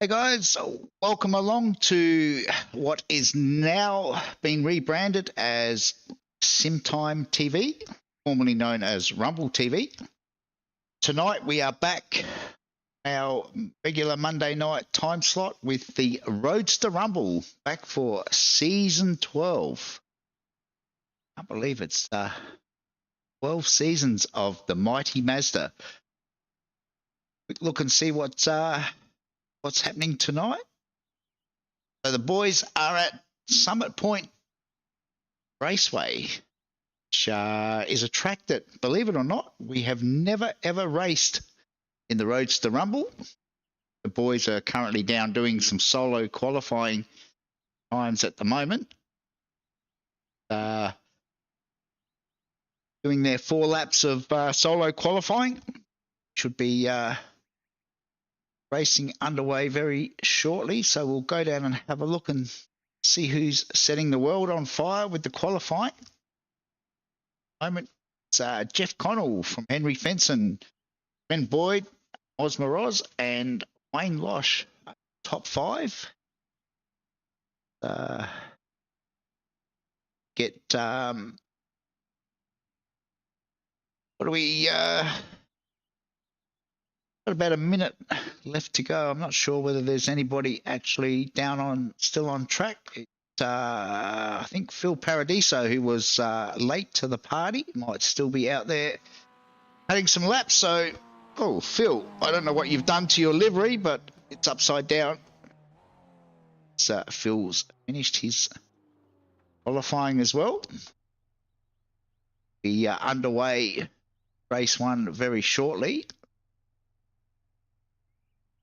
Hey guys, welcome along to what is now being rebranded as Simtime TV, formerly known as Rumble TV. Tonight we are back our regular Monday night time slot with the Roadster Rumble, back for season 12. I can't believe it's 12 seasons of the mighty Mazda. Quick look and see what's happening tonight. So the boys are at Summit Point Raceway, which is a track that, believe it or not, we have never ever raced in the Roadster Rumble. The boys are currently down doing some solo qualifying times at the moment. Doing their 4 laps of solo qualifying. Should be racing underway very shortly, so we'll go down and have a look and see who's setting the world on fire with the qualifying. Moment, it's Jeff Connell from Henry Fenson, Ben Boyd, Osmoroz, and Wayne Losh, top 5. What do we got about a minute left to go. I'm not sure whether there's anybody actually still on track. I think Phil Paradiso, who was late to the party, might still be out there having some laps. So, Phil, I don't know what you've done to your livery, but it's upside down. So Phil's finished his qualifying as well. Be underway race 1 very shortly.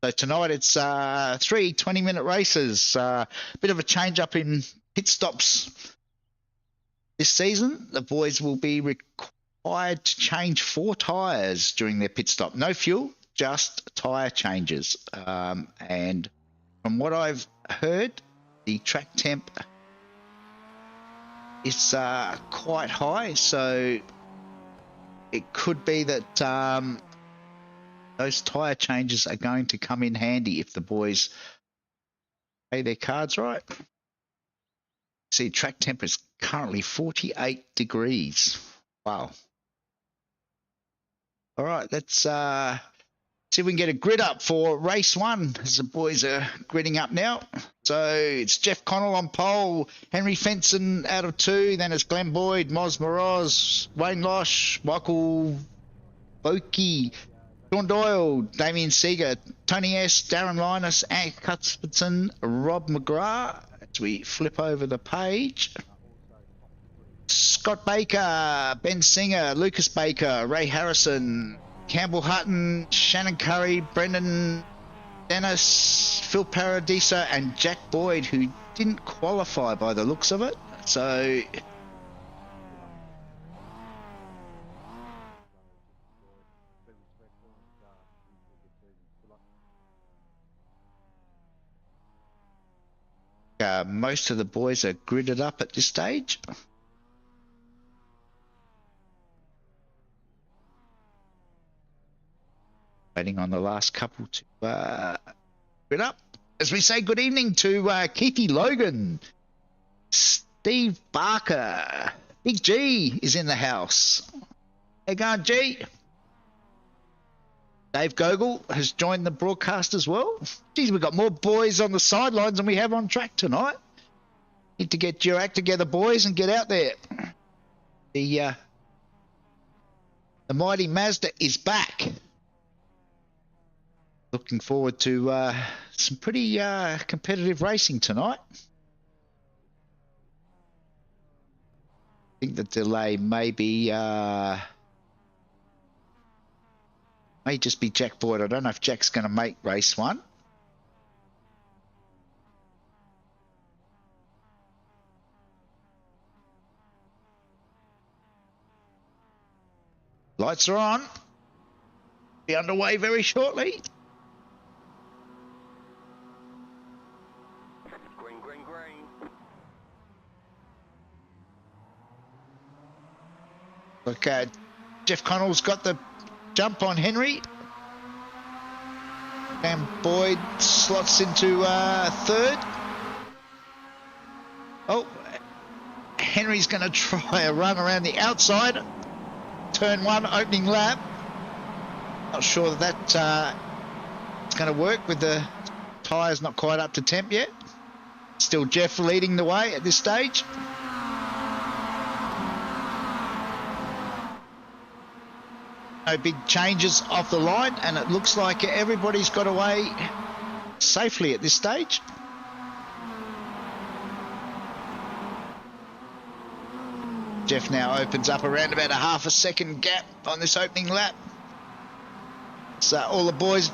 So tonight it's 3 20-minute races. Bit of a change up in pit stops this season. The boys will be required to change 4 tyres during their pit stop. No fuel, just tyre changes. And from what I've heard, the track temp is quite high, so it could be that those tyre changes are going to come in handy if the boys pay their cards right. See, track temp is currently 48 degrees. Wow. All right, let's see if we can get a grid up for race 1 as the boys are gridding up now. So it's Jeff Connell on pole, Henry Fenson out of 2, then it's Glenn Boyd, Moz Moroz, Wayne Losh, Michael Boki, Sean Doyle, Damien Seeger, Tony S, Darren Linus, Ank Cuthbertson, Rob McGrath. As we flip over the page, Scott Baker, Ben Singer, Lucas Baker, Ray Harrison, Campbell Hutton, Shannon Curry, Brendan Dennis, Phil Paradiso, and Jack Boyd, who didn't qualify by the looks of it. So most of the boys are gridded up at this stage. Waiting on the last couple to grid up. As we say good evening to Keithy Logan, Steve Barker, Big G is in the house. Hey, going G. Dave Gogol has joined the broadcast as well. Geez, we've got more boys on the sidelines than we have on track tonight. Need to get your act together, boys, and get out there. The mighty Mazda is back. Looking forward to some pretty competitive racing tonight. I think the delay may just be Jack Boyd. I don't know if Jack's going to make race 1. Lights are on. Be underway very shortly. Look, Jeff Connell's got the jump on Henry. And Boyd slots into third. Oh, Henry's going to try a run around the outside. Turn 1, opening lap. Not sure that it's going to work with the tyres not quite up to temp yet. Still Jeff leading the way at this stage. No big changes off the line, and it looks like everybody's got away safely at this stage. Jeff now opens up around about a half a second gap on this opening lap. So all the boys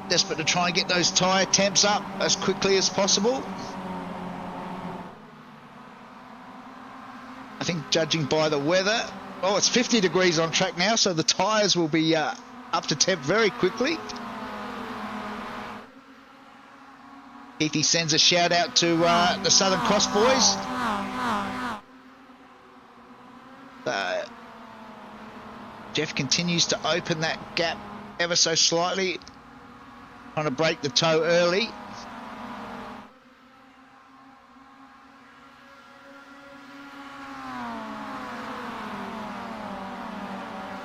desperate to try and get those tyre temps up as quickly as possible. I think judging by the weather, oh, it's 50 degrees on track now, so the tyres will be up to temp very quickly. Keithy sends a shout out to the Southern Cross boys. Jeff continues to open that gap ever so slightly, trying to break the toe early.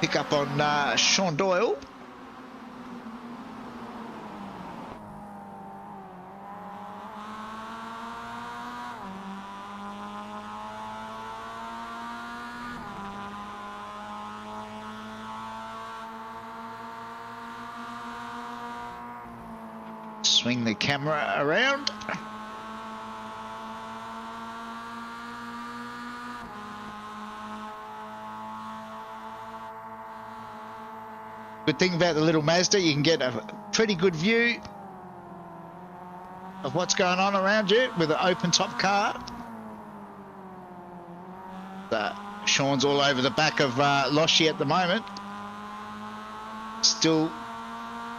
Pick up on Sean Doyle. Swing the camera around. Good thing about the little Mazda, you can get a pretty good view of what's going on around you with an open top car. Sean's all over the back of Loshi at the moment.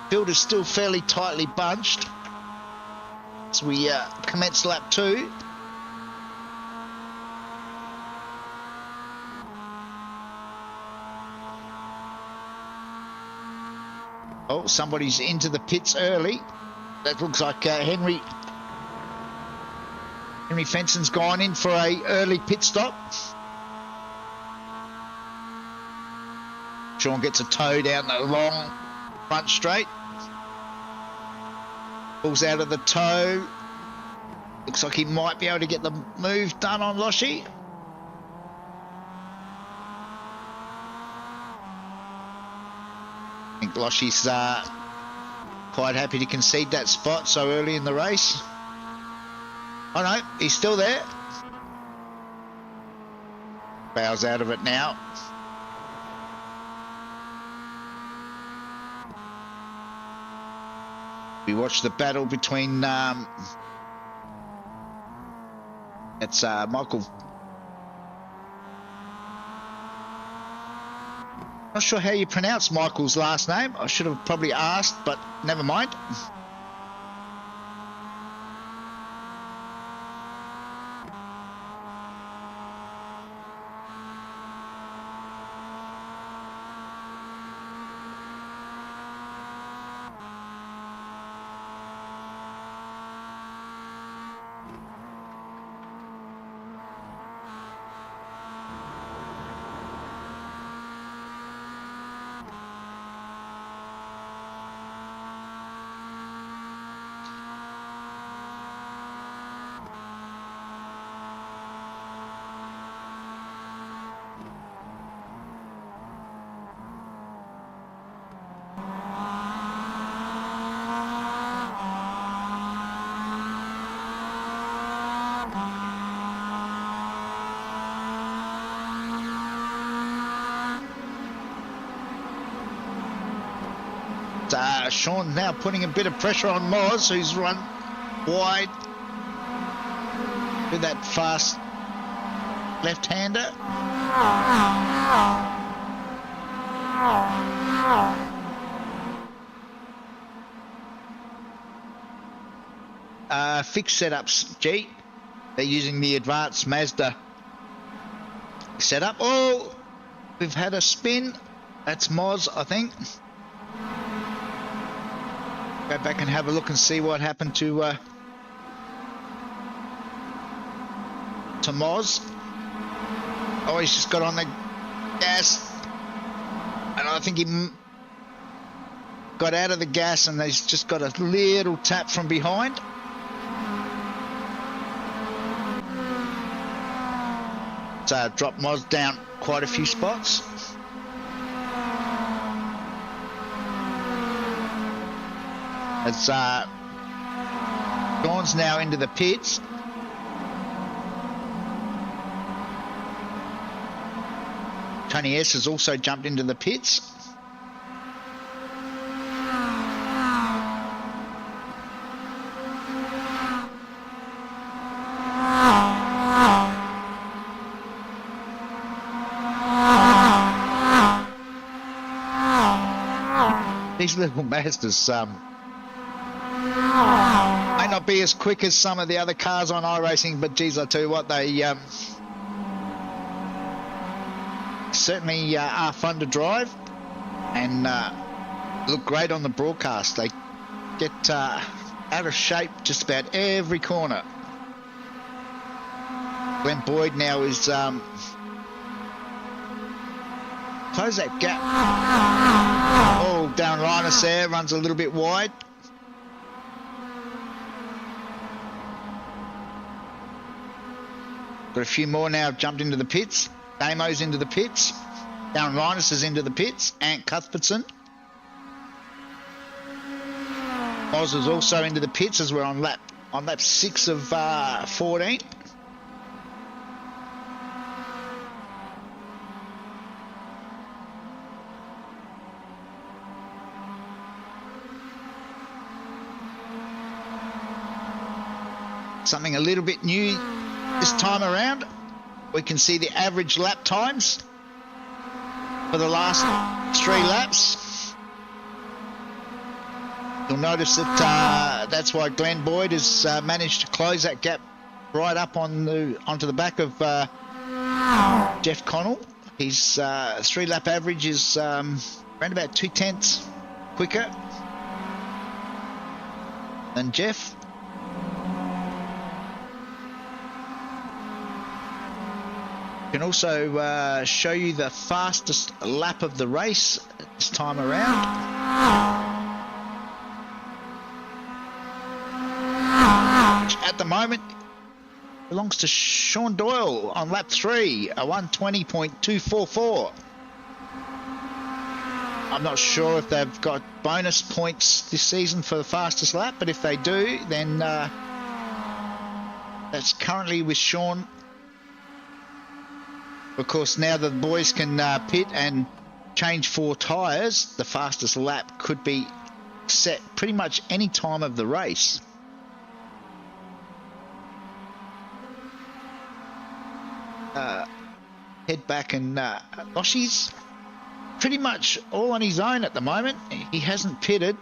Field is still fairly tightly bunched as we commence lap 2. Oh, somebody's into the pits early. That looks like Henry Fenson's gone in for a early pit stop. Sean gets a toe down the long front straight. Pulls out of the toe. Looks like he might be able to get the move done on Loshi. I think Loshi's quite happy to concede that spot so early in the race. Oh no, he's still there. Bows out of it now. We watch the battle between it's Michael. Not sure how you pronounce Michael's last name. I should have probably asked, but never mind. Sean now putting a bit of pressure on Moz, who's run wide with that fast left-hander. Fixed setups, G. They're using the advanced Mazda setup. Oh, we've had a spin. That's Moz, I think. Go back and have a look and see what happened to Moz. Oh, he's just got on the gas, and I think he got out of the gas, and he's just got a little tap from behind. So dropped Moz down quite a few spots. As Dawn's now into the pits. Tony S has also jumped into the pits. These little Mazdas may not be as quick as some of the other cars on iRacing, but geez, I tell you what, they certainly are fun to drive and look great on the broadcast. They get out of shape just about every corner. Glenn Boyd now is close that gap. Oh, Darren Linus there runs a little bit wide. Got a few more now jumped into the pits. Damo's into the pits. Darren Linus is into the pits. Ant Cuthbertson. Oz is also into the pits as we're on lap 6 of 14. Something a little bit new this time around. We can see the average lap times for the last 3 laps. You'll notice that that's why Glenn Boyd has managed to close that gap right up onto the back of Jeff Connell. His 3-lap average is around about 2/10 quicker than Jeff. Can also show you the fastest lap of the race this time around. Which at the moment belongs to Sean Doyle on lap 3, a 1:20.244. I'm not sure if they've got bonus points this season for the fastest lap, but if they do, then that's currently with Sean. Of course, now the boys can pit and change 4 tyres, the fastest lap could be set pretty much any time of the race. Head back and Oshi's pretty much all on his own at the moment. He hasn't pitted.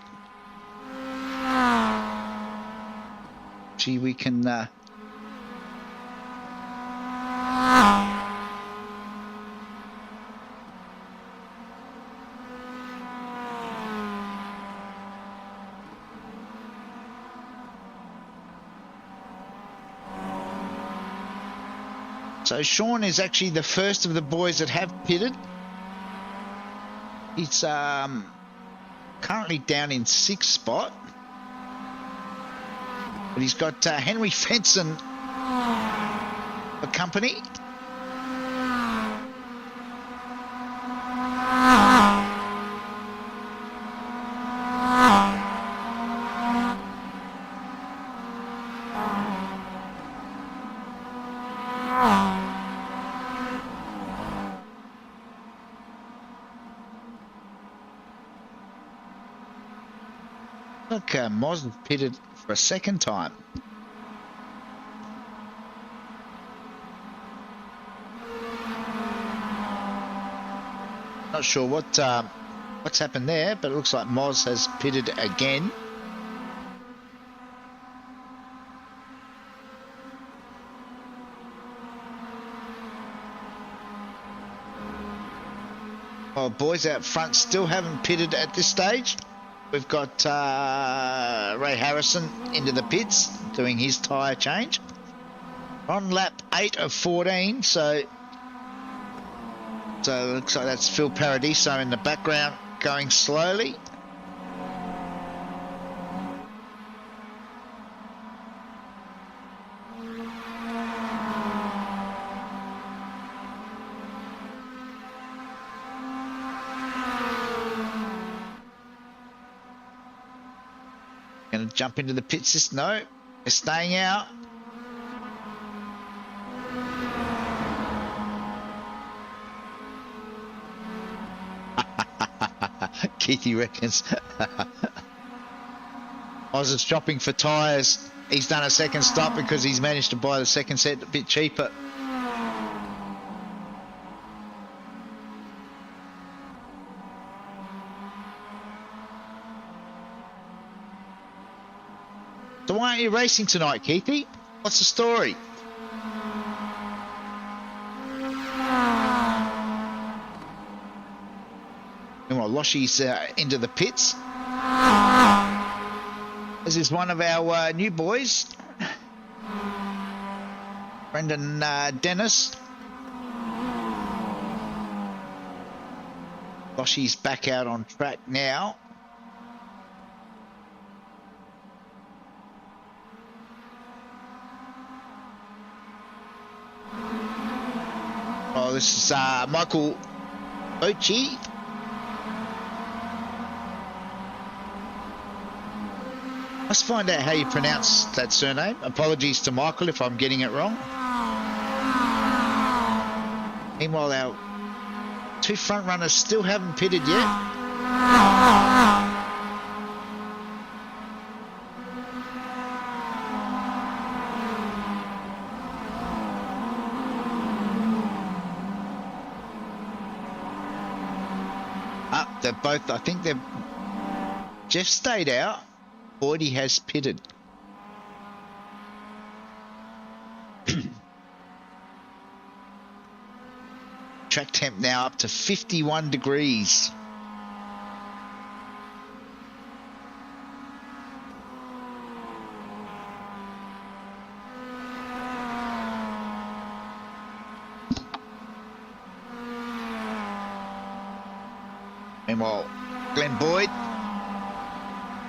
Gee, we can... So Sean is actually the first of the boys that have pitted. He's currently down in 6th spot. But he's got Henry Fenson for company. Look, Moz pitted for a second time. Not sure what's happened there, but it looks like Moz has pitted again. Well, boys out front still haven't pitted at this stage. we've got Ray Harrison into the pits doing his tyre change. On lap 8 of 14, so it looks like that's Phil Paradiso in the background going slowly. Going to jump into the pits. No, they're staying out. Keithy reckons. Oz is shopping for tyres. He's done a second stop because he's managed to buy the second set a bit cheaper. So why aren't you racing tonight, Keithy? What's the story? Meanwhile, Loshy's into the pits. This is one of our new boys, Brendan Dennis. Loshy's back out on track now. Oh, this is Michael Ochi. Let's find out how you pronounce that surname. Apologies to Michael if I'm getting it wrong. Meanwhile, our two front runners still haven't pitted yet. They're both, I think they've... Jeff stayed out. Boydie has pitted. Track temp now up to 51 degrees. Meanwhile, Glenn Boyd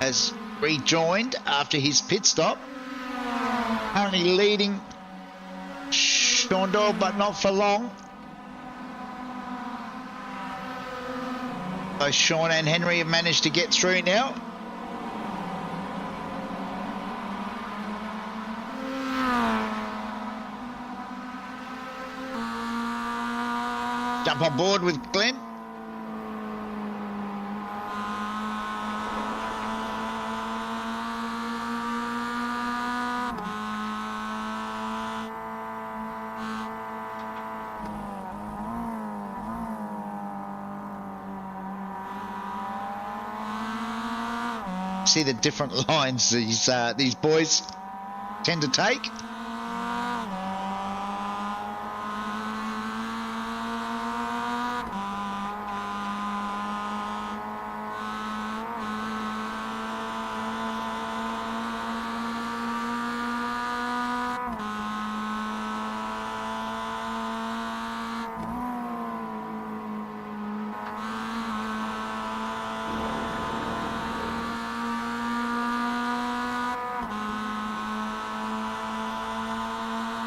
has rejoined after his pit stop. Currently leading Sean Doyle, but not for long. Both Sean and Henry have managed to get through now. Jump on board with Glenn. See the different lines these boys tend to take.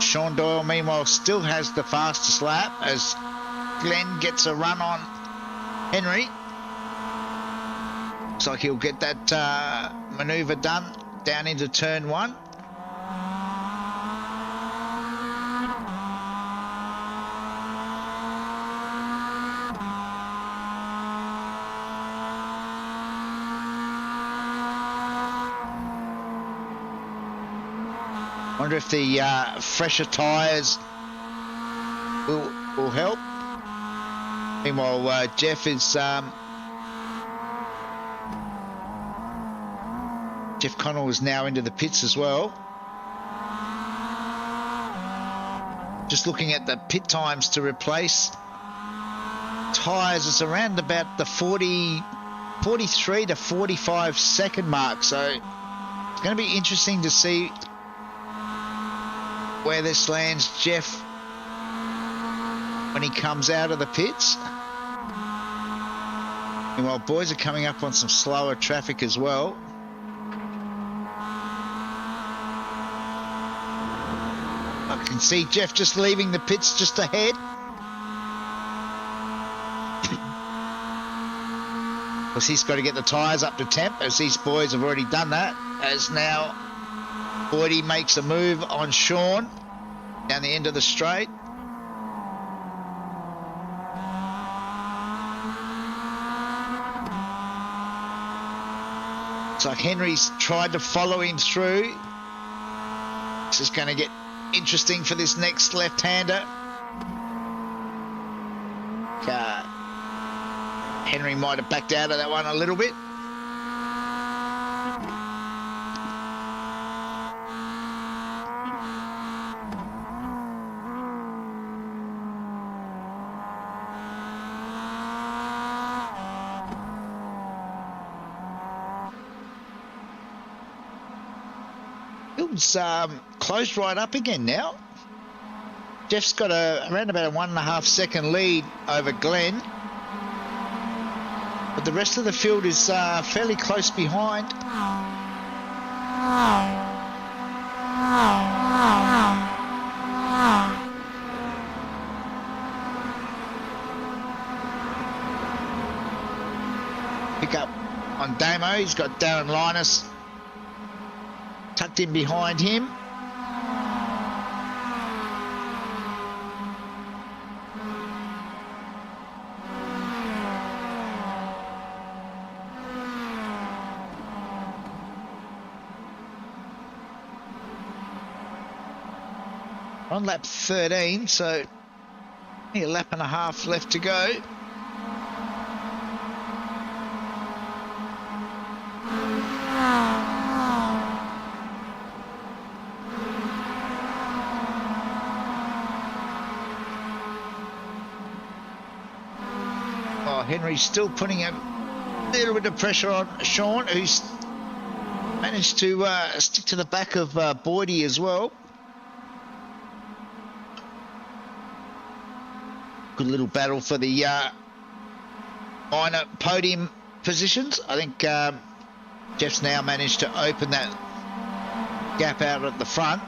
Sean Doyle, meanwhile, still has the fastest lap as Glenn gets a run on Henry. Looks like he'll get that manoeuvre done down into turn one. Wonder if the fresher tyres will help. Meanwhile, Jeff Connell is now into the pits as well. Just looking at the pit times to replace tyres, it's around about the 40 43 to 45 second mark. So it's going to be interesting to see where this lands Jeff when he comes out of the pits. Meanwhile, boys are coming up on some slower traffic as well. I can see Jeff just leaving the pits just ahead. Because he's got to get the tyres up to temp, as these boys have already done that. As now Boydie makes a move on Sean down the end of the straight. Looks like Henry's tried to follow him through. This is going to get interesting for this next left-hander. Henry might have backed out of that one a little bit. Field's closed right up again now. Jeff's got around about a 1.5 second lead over Glenn. But the rest of the field is fairly close behind. Pick up on Damo. He's got Darren Linus tucked in behind him. On lap 13, so a lap and a half left to go. Oh, Henry's still putting a little bit of pressure on Sean, who's managed to stick to the back of Boydie as well. Good little battle for the minor podium positions. I think Jeff's now managed to open that gap out at the front.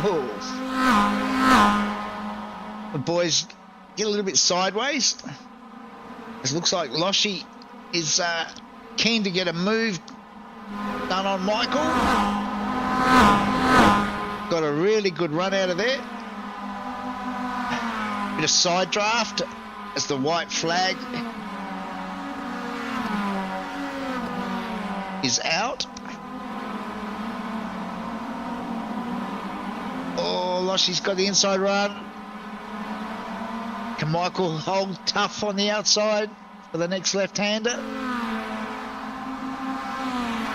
Oh. The boys get a little bit sideways. It looks like Loshi is keen to get a move done on Michael. Got a really good run out of there. Bit of side draft as the white flag is out. Oh, Loshi's got the inside run. Can Michael hold tough on the outside for the next left-hander?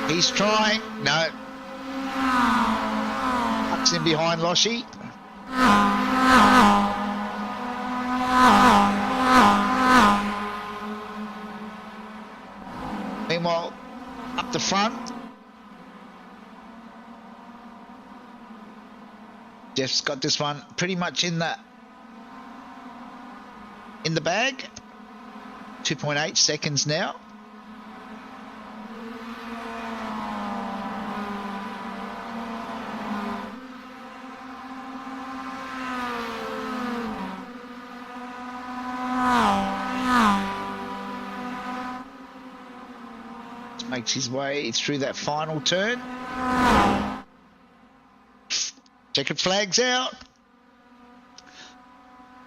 He's trying. No. Tucks in behind Loshi. Meanwhile, up the front, Jeff's got this one pretty much in the bag. 2.8 seconds now. Makes his way through that final turn. Checkered flag's out.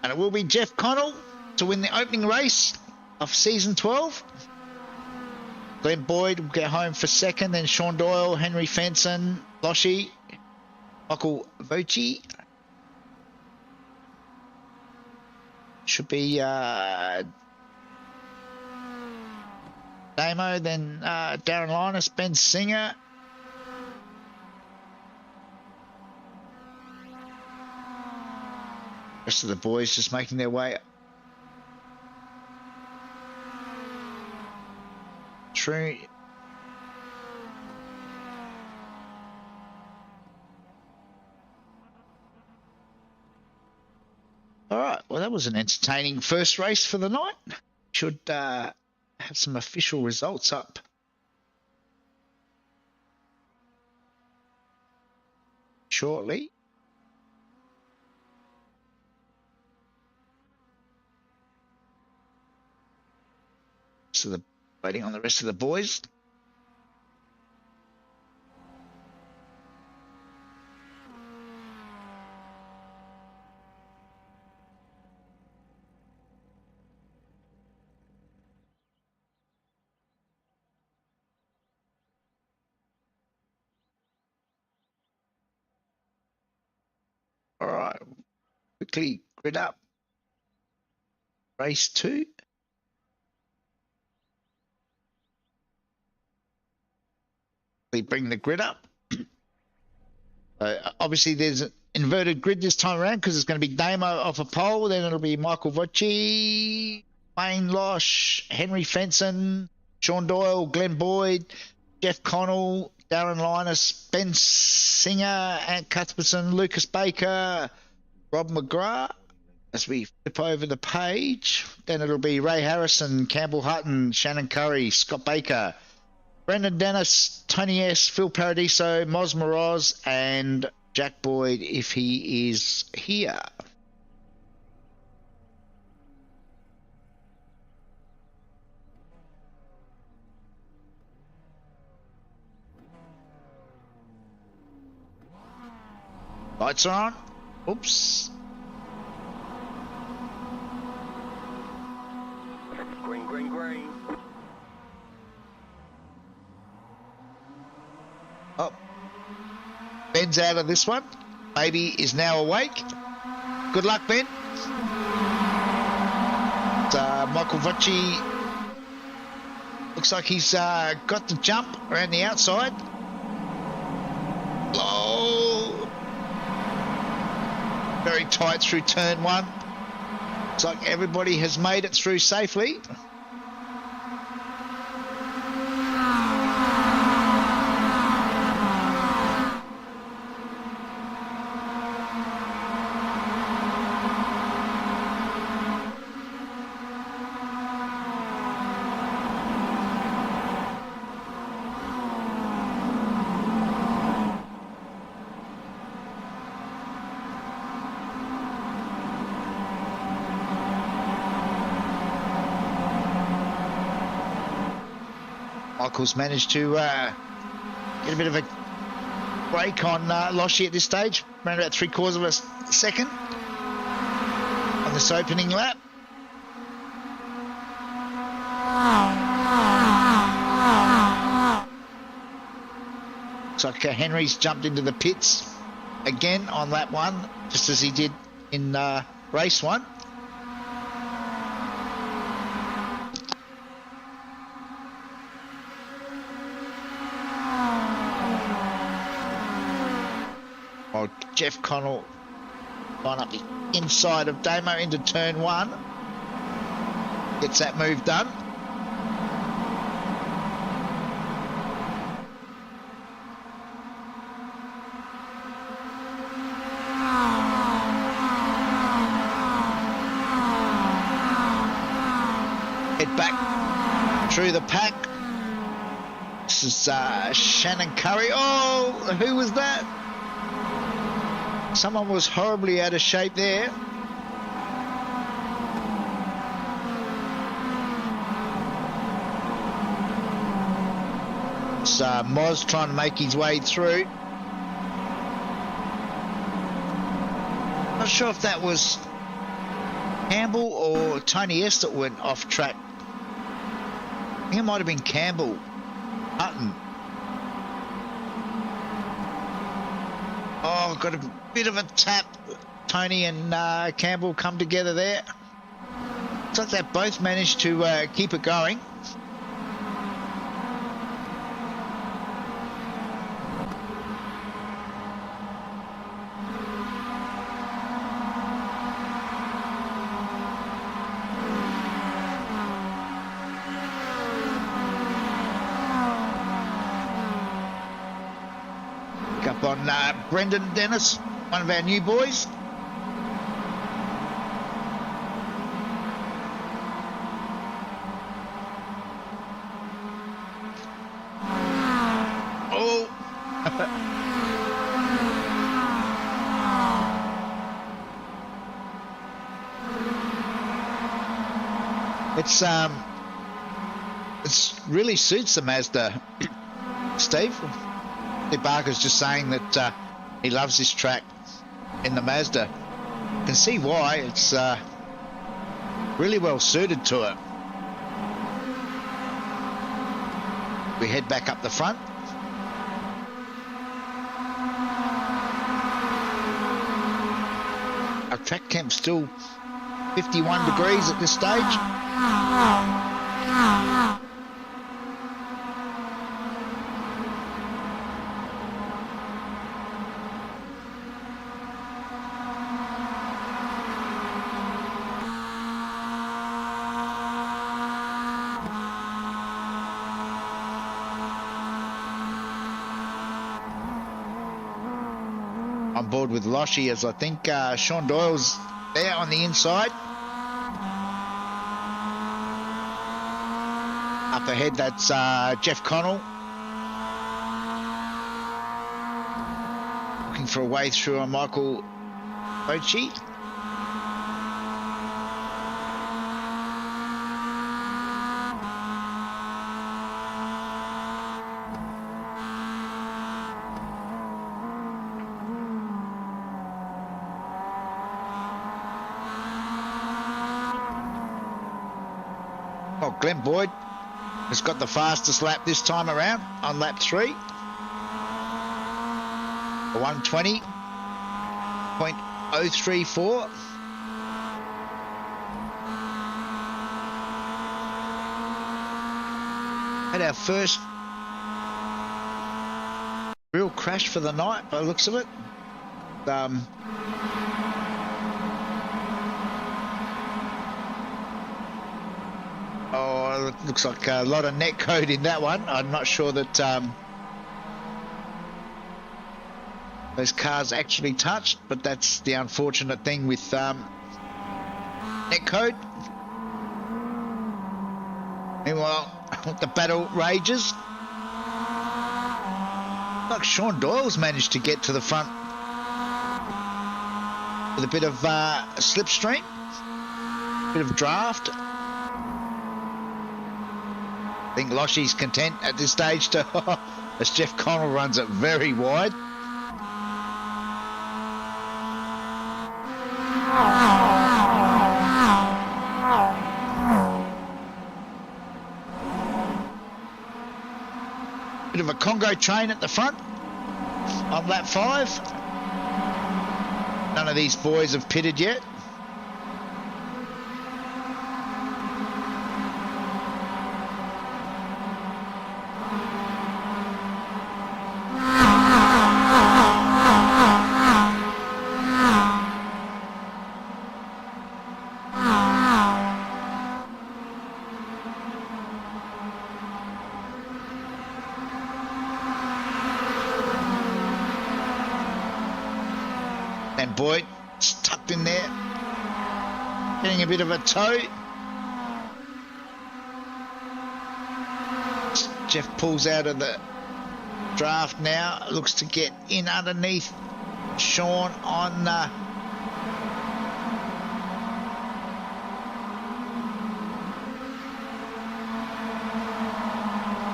And it will be Jeff Connell to win the opening race of season 12. Glenn Boyd will get home for second, then Sean Doyle, Henry Fenson, Loshi, Michael Voci. Should be Damo, then Darren Linus, Ben Singer. Rest of the boys just making their way true. All right, well, that was an entertaining first race for the night. Should have some official results up shortly. So the waiting on the rest of the boys. All right, quickly grid up. Race 2. We bring the grid up. Obviously, there's an inverted grid this time around because it's going to be Damo off a pole. Then it'll be Michael Vocci, Wayne Losh, Henry Fenson, Sean Doyle, Glenn Boyd, Jeff Connell, Darren Linus, Ben Singer, Ant Cuthbertson, Lucas Baker, Rob McGrath. As we flip over the page, then it'll be Ray Harrison, Campbell Hutton, Shannon Curry, Scott Baker, Brendan Dennis, Tony S, Phil Paradiso, Moz Moroz, and Jack Boyd if he is here. Lights are on. Oops. Green. Oh. Ben's out of this one. Baby is now awake. Good luck, Ben. Michael Vocci looks like he's got the jump around the outside. Oh. Very tight through turn 1. Looks like everybody has made it through safely. Michael's managed to get a bit of a break on Loshy at this stage, around about 3/4 of a second on this opening lap. Looks like Henry's jumped into the pits again on lap 1, just as he did in race 1. Jeff Connell line up the inside of Damo into turn 1. Gets that move done. Head back through the pack. This is Shannon Curry. Oh, who was that? Someone was horribly out of shape there. It's Moz trying to make his way through. Not sure if that was Campbell or Tony S that went off track. I think it might have been Campbell. Hutton. Oh, got a bit of a tap. Tony and Campbell come together there. Looks like they both managed to keep it going. up on Brendan Dennis, one of our new boys. Oh. It's really suits the Mazda, Steve. Steve Barker's just saying that he loves this track in the Mazda. You can see why. It's really well suited to it. We head back up the front. Our track temp's still 51 degrees at this stage. On board with Loshy, as I think Sean Doyle's there on the inside. Up ahead, that's Jeff Connell. Looking for a way through on Michael Ochi. Oh, Glenn Boyd has got the fastest lap this time around on lap 3. 120.034. Had our first real crash for the night by the looks of it. Oh, it looks like a lot of net code in that one. I'm not sure that those cars actually touched, but that's the unfortunate thing with net code. Meanwhile, the battle rages. Like Sean Doyle's managed to get to the front with a bit of slipstream, bit of draft. I think Loshy's content at this stage to, as Jeff Connell runs it very wide. Bit of a Congo train at the front on lap 5. None of these boys have pitted yet. And Boyd, it's tucked in there, getting a bit of a toe. Jeff pulls out of the draft now, looks to get in underneath Sean on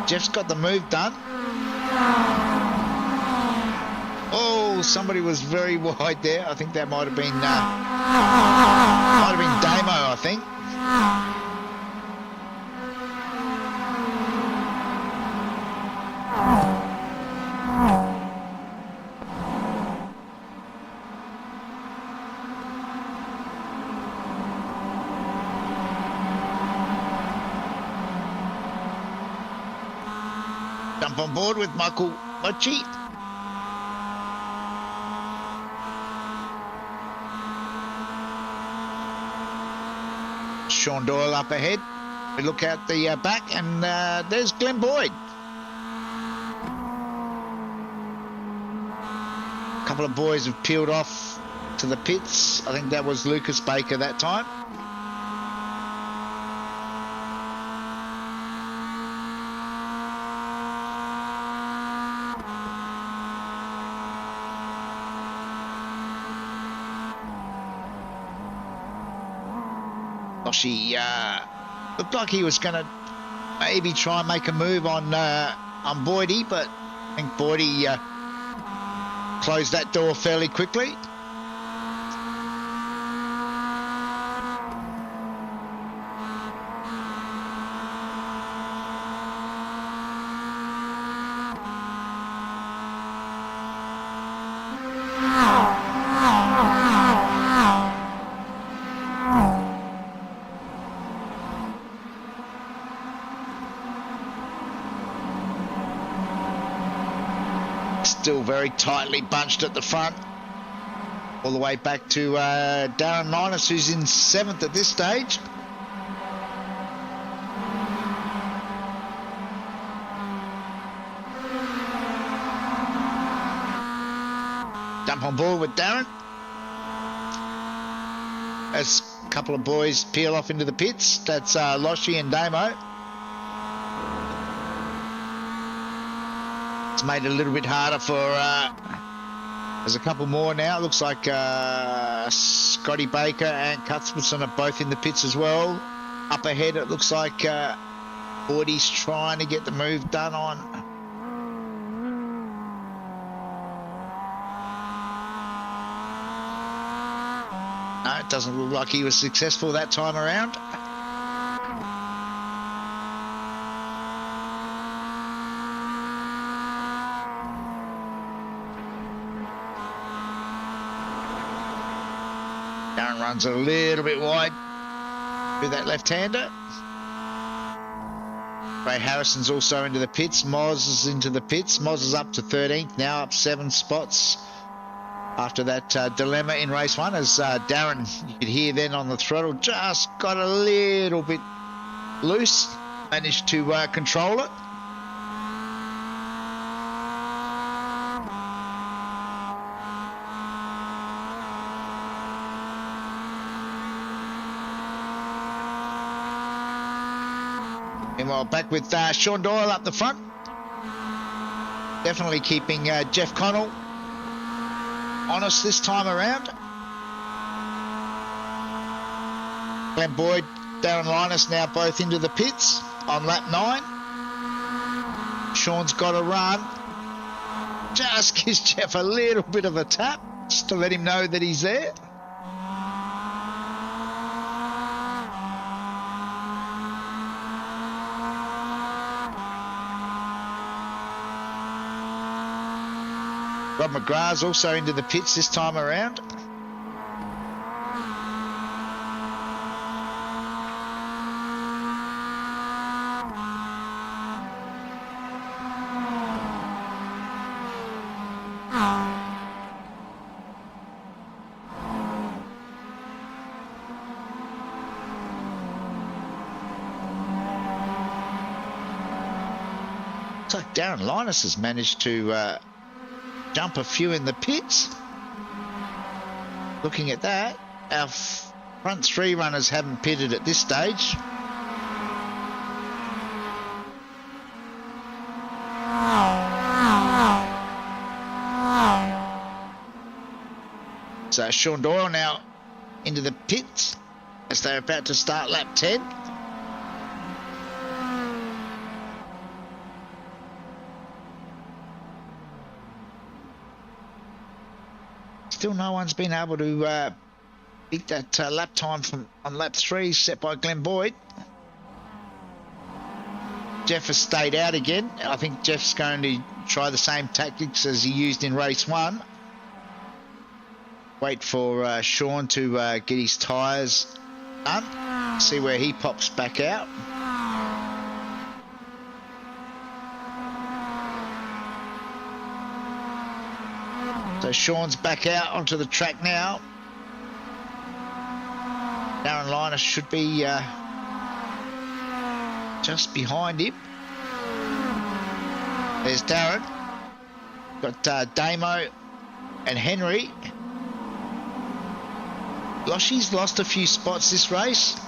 Jeff's got the move done. Oh, somebody was very wide there. I think that might have been Damo, I think. Jump on board with Michael Mochi. Sean Doyle up ahead. We look out the back, and there's Glenn Boyd. couple of boys have peeled off to the pits. I think that was Lucas Baker that time. She looked like he was going to maybe try and make a move on Boydie, but I think Boydie closed that door fairly quickly. Still very tightly bunched at the front, all the way back to Darren Linus, who's in 7th at this stage. Jump on board with Darren as a couple of boys peel off into the pits. That's Loshi and Damo. It's made it a little bit harder for there's a couple more now. It looks like Scotty Baker and Cuthbertson are both in the pits as well. Up ahead it looks like Boydie's trying to get the move done on. No, it doesn't look like he was successful that time around. Darren runs a little bit wide through that left-hander. Ray Harrison's also into the pits. Moz is into the pits. Moz is up to 13th now, up 7 spots after that dilemma in race 1, as Darren, you could hear then on the throttle, just got a little bit loose, managed to control it. Meanwhile, back with Sean Doyle up the front. Definitely keeping Jeff Connell honest this time around. Glenn Boyd, Darren Linus now both into the pits on lap 9. Sean's got a run. Just gives Jeff a little bit of a tap just to let him know that he's there. Rob McGrath's also into the pits this time around. Looks like Darren Linus has managed to jump a few in the pits. Looking at that, our front 3 runners haven't pitted at this stage. So Sean Doyle now into the pits as they're about to start lap 10. Still no one's been able to beat that lap time from on lap 3 set by Glenn Boyd. Jeff has stayed out again. I think Jeff's going to try the same tactics as he used in race 1. Wait for Sean to get his tyres done. See where he pops back out. So Sean's back out onto the track now. Darren Linus should be just behind him. There's Darren. Got Damo And Henry, Loshy's lost a few spots this race.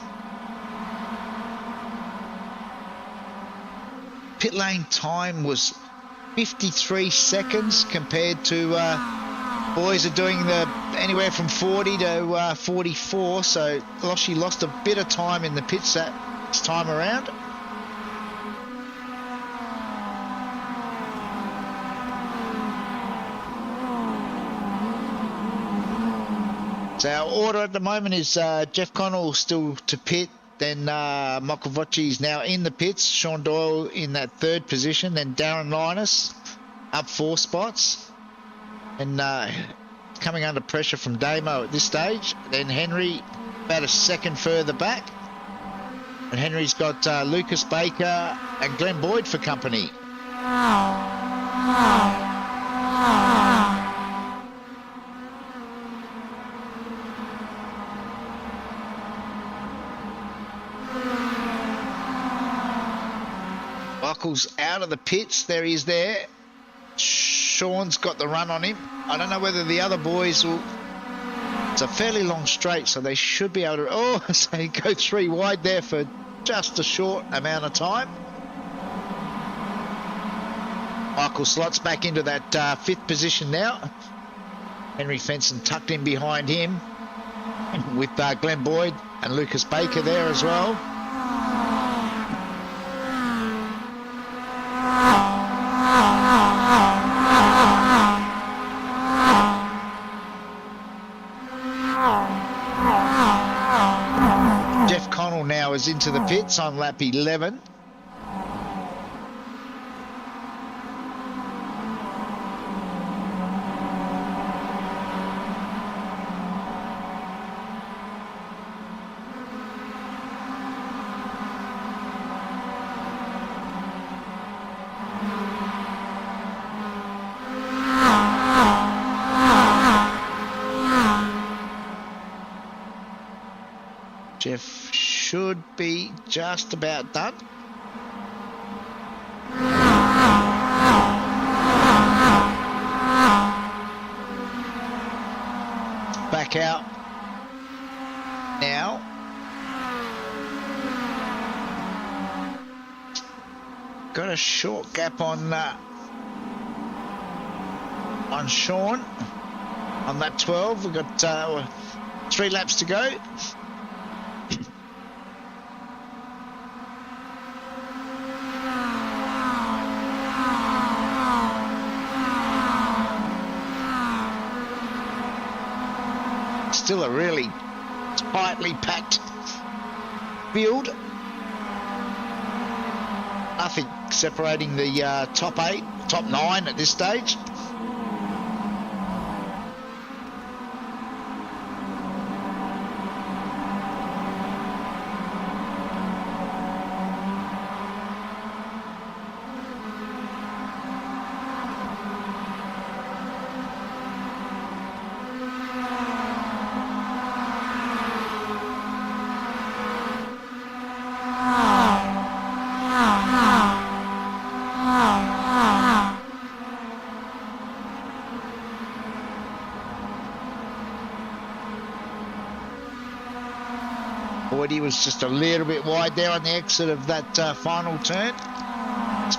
Pit lane time was 53 seconds compared to boys are doing the anywhere from 40 to 44. So Loshy lost a bit of time in the pits this time around. So our order at the moment is Jeff Connell still to pit, then Michael Vocci's now in the pits, Sean Doyle in that third position, then Darren Linus up 4 spots, and coming under pressure from Damo at this stage, then Henry about a second further back, and Henry's got Lucas Baker and Glenn Boyd for company. Michael's out of the pits. There he is there. Sean's got the run on him. I don't know whether the other boys will... It's a fairly long straight, so they should be able to... Oh, so they go 3 wide there for just a short amount of time. Michael slots back into that 5th position now. Henry Fenson tucked in behind him with Glenn Boyd and Lucas Baker there as well. Jeff Connell now is into the pits on lap 11. Jeff should be just about done. Back out now. Got a short gap on Sean on lap 12. We've got 3 laps to go. Still a really tightly packed field. Nothing separating the top 8, top 9 at this stage. He was just a little bit wide there on the exit of that final turn. It's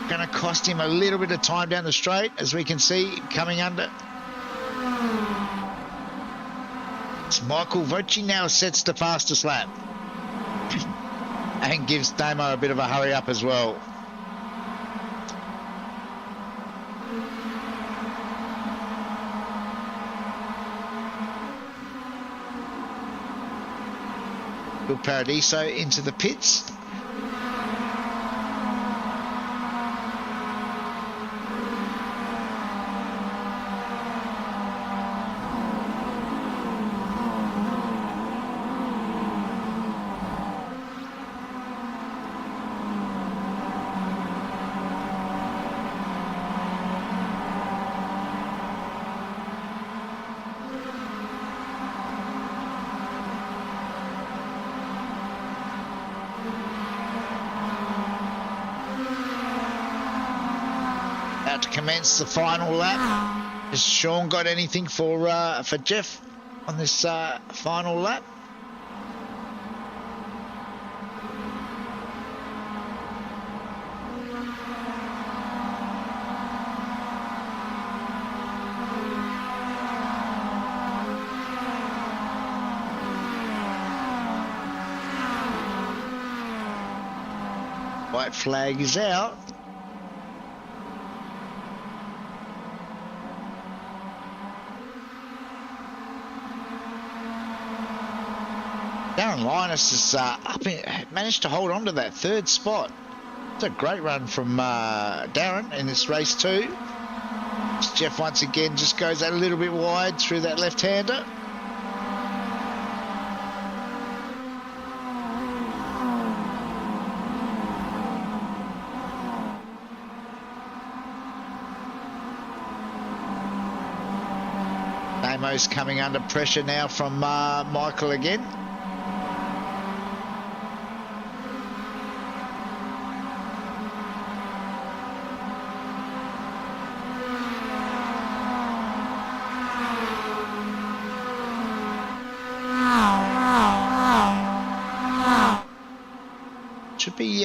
going to cost him a little bit of time down the straight, as we can see coming under. It's Michael Vocci now sets the fastest lap and gives Damo a bit of a hurry up as well. Bill Paradiso into the pits. To commence the final lap. Has Sean got anything for Jeff on this final lap? White flag is out. Darren Linus has managed to hold on to that third spot. It's a great run from Darren in this race too. Jeff once again just goes a little bit wide through that left-hander. Damo's coming under pressure now from Michael again. Should be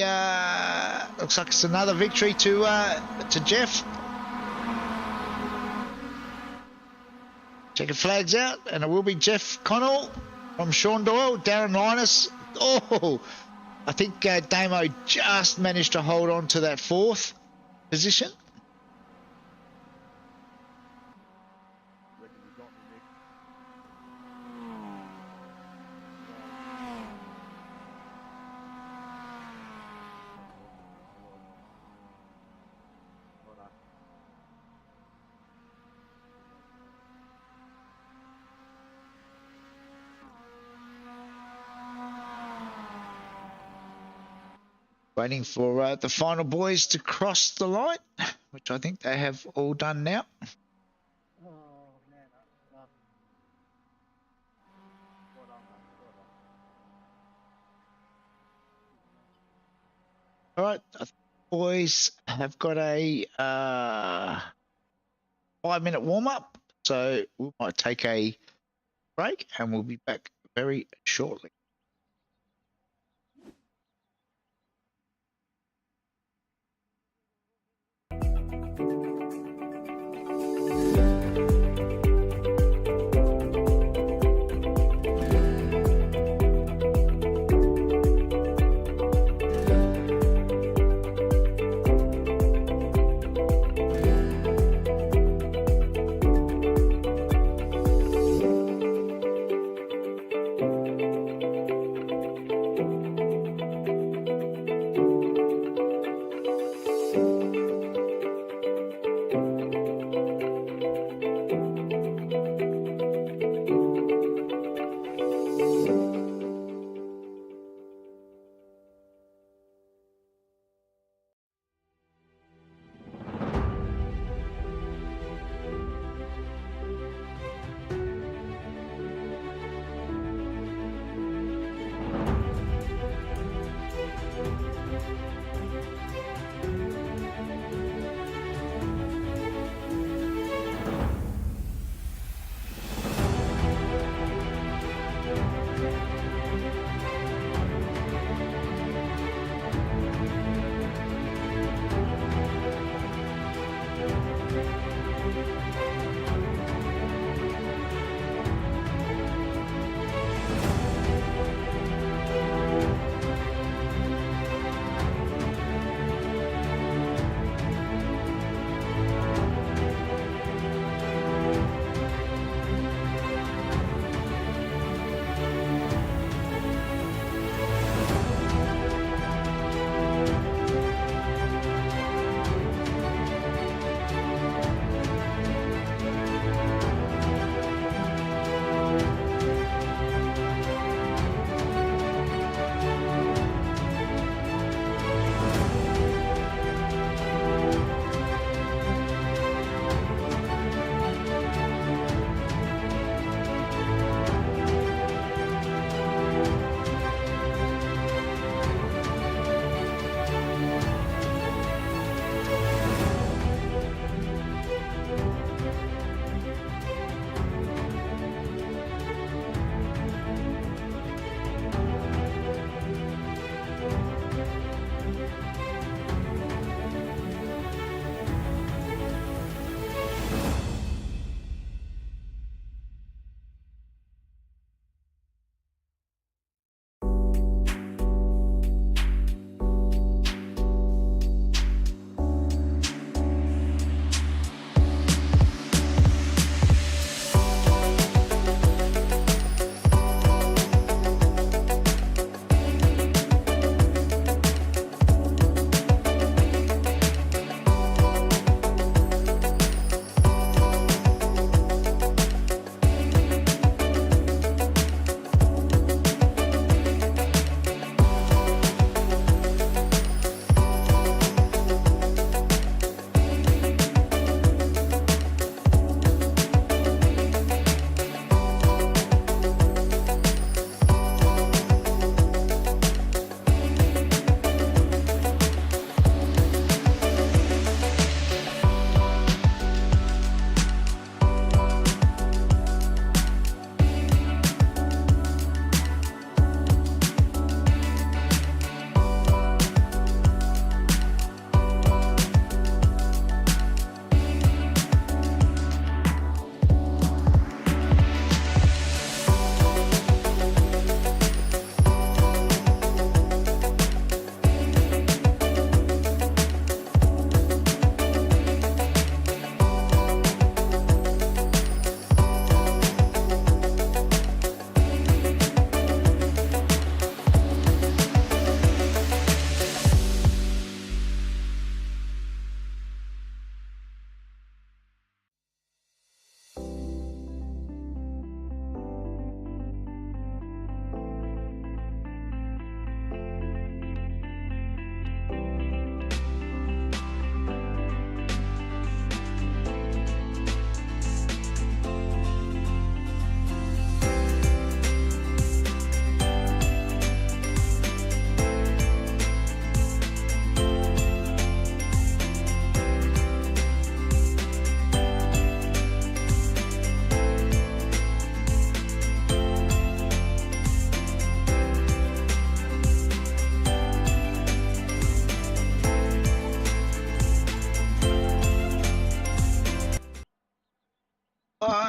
looks like it's another victory to Jeff. Checkered flags out, and it will be Jeff Connell from Sean Doyle. Darren Linus. Oh, I think Damo just managed to hold on to that fourth position. Waiting for the final boys to cross the line, which I think they have all done now. All right, boys have got a 5-minute warm-up, so we might take a break and we'll be back very shortly.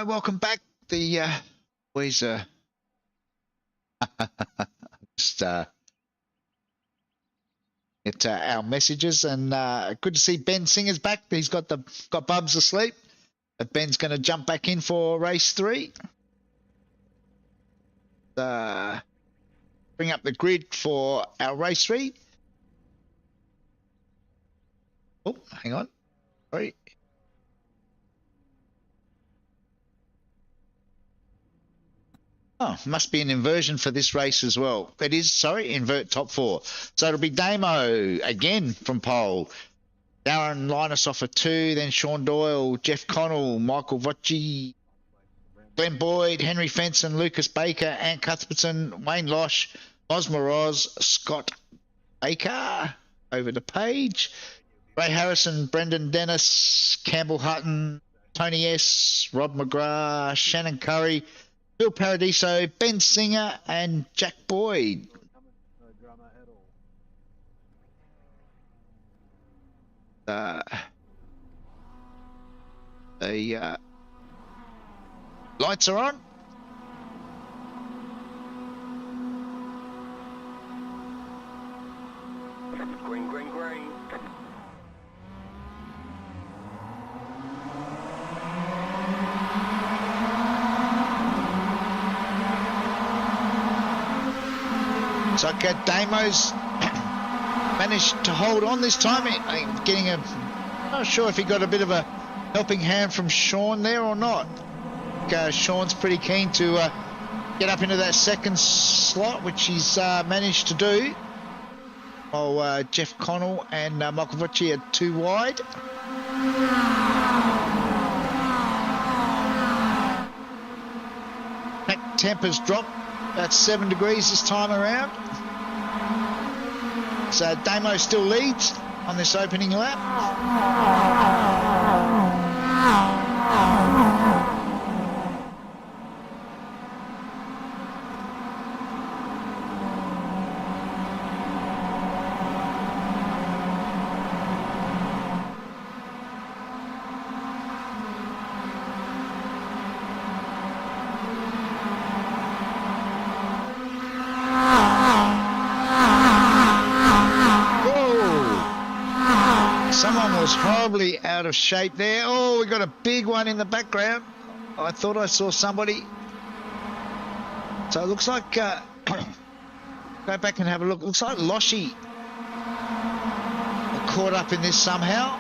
Hi, welcome back. The always just get our messages, and good to see Ben Singer's back. He's got Bubs asleep, but Ben's going to jump back in for race 3. Bring up the grid for our race 3. Oh, hang on. Sorry. Oh, must be an inversion for this race as well. It is, sorry, invert top 4. So it'll be Damo again from pole. Darren Linus off a 2, then Sean Doyle, Jeff Connell, Michael Vocci, Glenn Boyd, Henry Fenson, Lucas Baker, Ant Cuthbertson, Wayne Losh, Osmo Roz, Scott Baker over the page, Ray Harrison, Brendan Dennis, Campbell Hutton, Tony S, Rob McGrath, Shannon Curry, Bill Paradiso, Ben Singer, and Jack Boyd. The lights are on. Green, green, green. It's like Damo's managed to hold on this time. Getting not sure if he got a bit of a helping hand from Sean there or not. Sean's pretty keen to get up into that second slot, which he's managed to do. While Jeff Connell and Michael Vocci are 2 wide. That temper's dropped about 7 degrees this time around. So Damo still leads on this opening lap. Someone was horribly out of shape there. Oh, we got a big one in the background. I thought I saw somebody. So it looks like, go back and have a look. It looks like Loshi caught up in this somehow.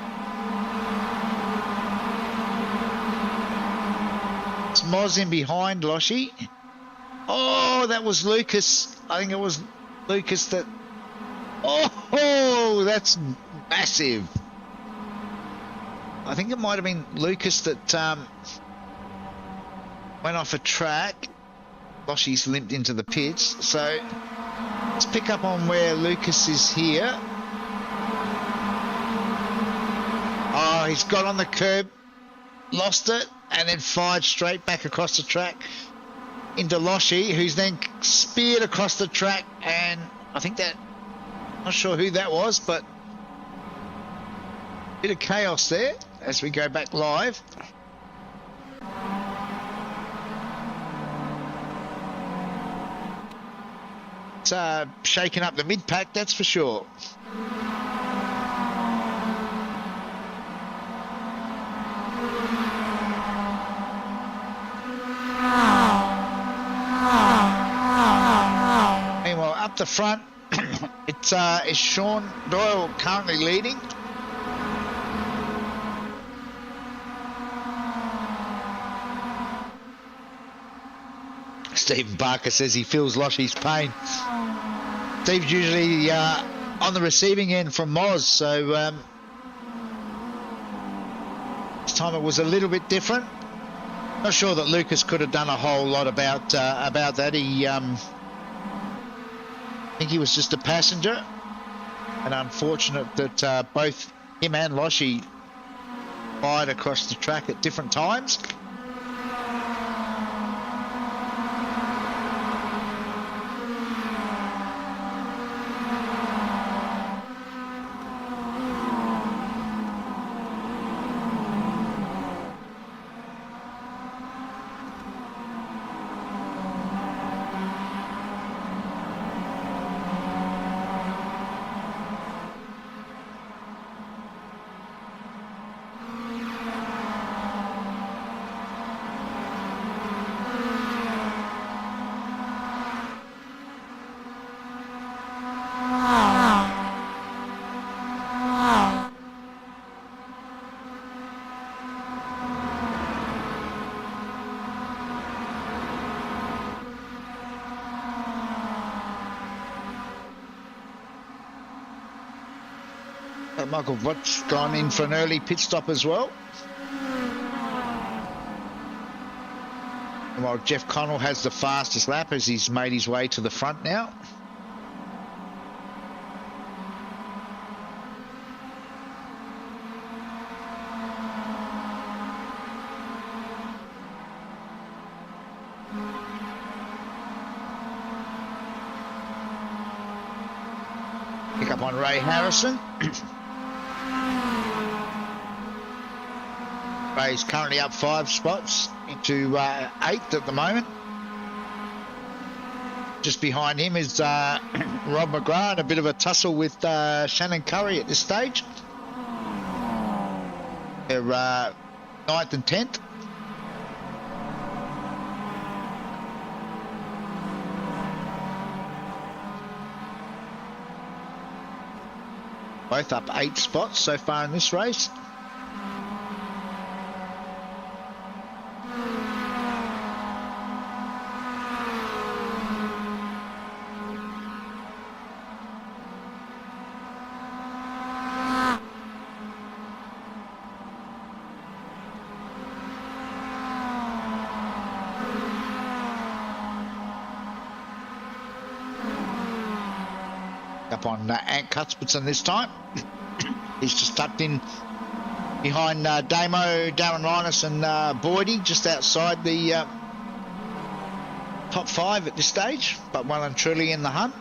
It's Moz in behind Loshi. Oh, that was Lucas. I think it was Lucas that... Oh, that's massive. I think it might have been Lucas that went off a track. Loshi's limped into the pits. So let's pick up on where Lucas is here. Oh, he's got on the curb, lost it, and then fired straight back across the track into Loshi, who's then speared across the track, and I think that, not sure who that was, but bit of chaos there as we go back live. It's shaking up the mid-pack, that's for sure. Meanwhile, up the front, it's Sean Doyle currently leading. Stephen Barker says he feels Loshi's pain. Steve's usually on the receiving end from Moz, so this time it was a little bit different. Not sure that Lucas could have done a whole lot about that. He, I think he was just a passenger, and unfortunate that both him and Loshi fired across the track at different times. Michael Vott's gone in for an early pit stop as well. And while Jeff Connell has the fastest lap as he's made his way to the front now. Pick up on Ray Harrison. Ray's currently up 5 spots into 8th at the moment. Just behind him is Rob McGrath, and a bit of a tussle with Shannon Curry at this stage. They're 9th and 10th. Both up 8 spots so far in this race. Up on Ant Cuthbertson this time. He's just tucked in behind Damo, Darren Linus and Boydie, just outside the top 5 at this stage, but well and truly in the hunt.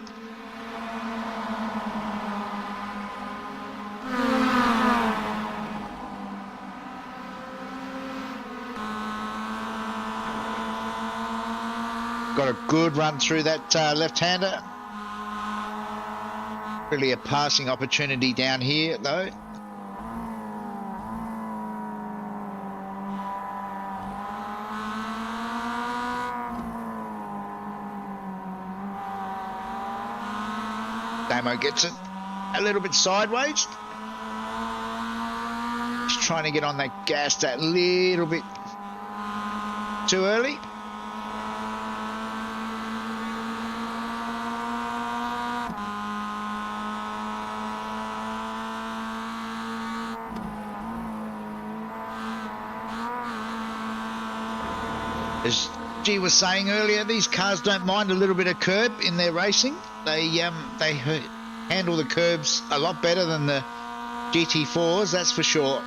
Got a good run through that left-hander. Really a passing opportunity down here, though. Damo gets it a little bit sideways. Just trying to get on that gas that little bit too early. As G was saying earlier, these cars don't mind a little bit of curb in their racing. They handle the curbs a lot better than the GT4s, that's for sure.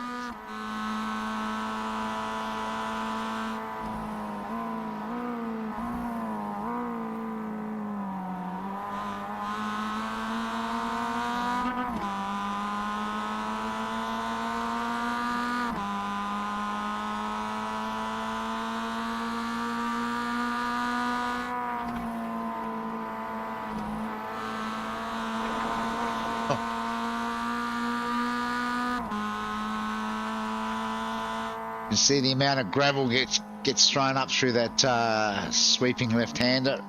You see the amount of gravel gets thrown up through that sweeping left-hander.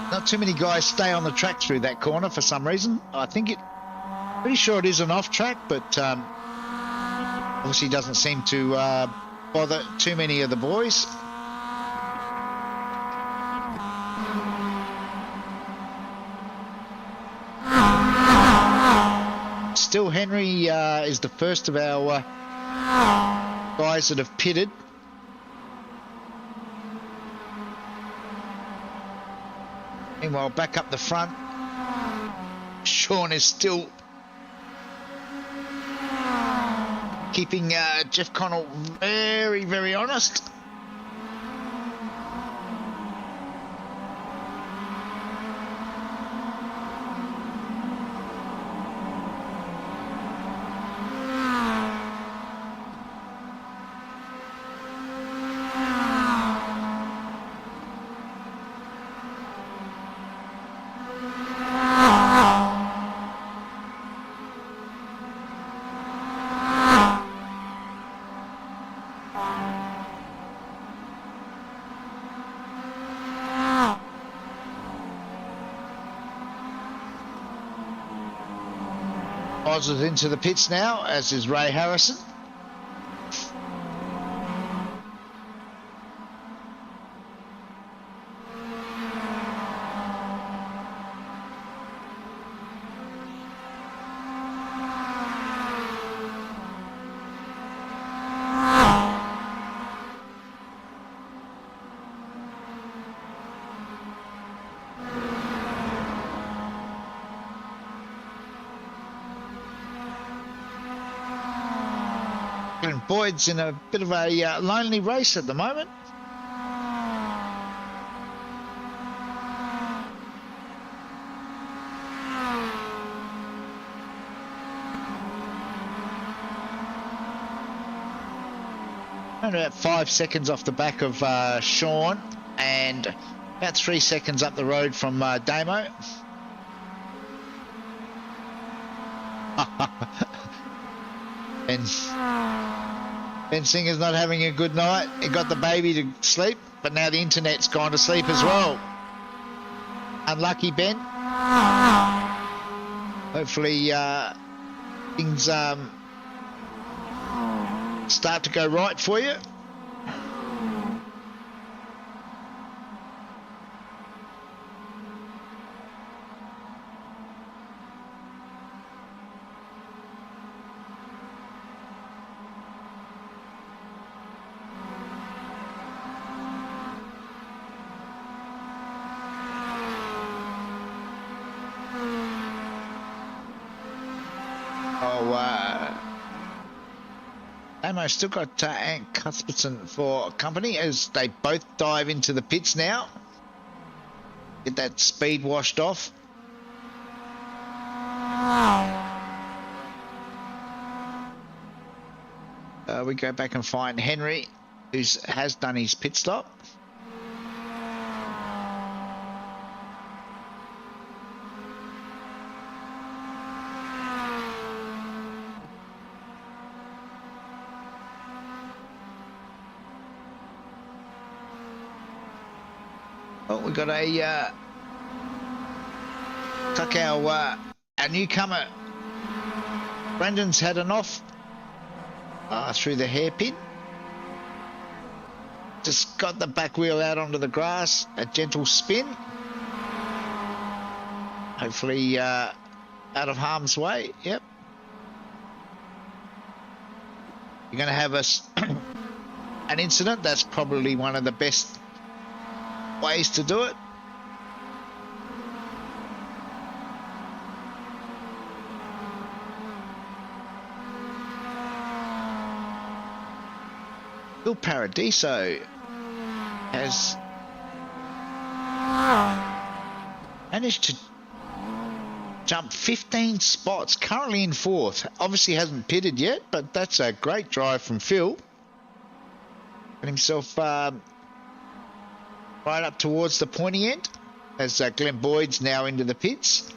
Not too many guys stay on the track through that corner for some reason. Pretty sure it is an off track, but obviously doesn't seem to bother too many of the boys. Still, Henry is the first of our guys that have pitted. Meanwhile, back up the front, Sean is still keeping Jeff Connell very, very honest. Oz is into the pits now, as is Ray Harrison. And Boyd's in a bit of a lonely race at the moment. Only about 5 seconds off the back of Sean, and about 3 seconds up the road from Damo. Ben Singer's not having a good night. He got the baby to sleep, but now the internet's gone to sleep as well. Unlucky, Ben. Hopefully things start to go right for you. Amo still got Ant Cuthbertson for company as they both dive into the pits now. Get that speed washed off. We go back and find Henry, who has done his pit stop. Oh, we got a tuck our newcomer. Brendan's had an off through the hairpin. Just got the back wheel out onto the grass, a gentle spin. Hopefully out of harm's way. Yep. You're going to have an incident. That's probably one of the best ways to do it. Bill Paradiso has managed to jump 15 spots, currently in 4th. Obviously hasn't pitted yet, but that's a great drive from Phil. Got himself right up towards the pointy end as Glenn Boyd's now into the pits.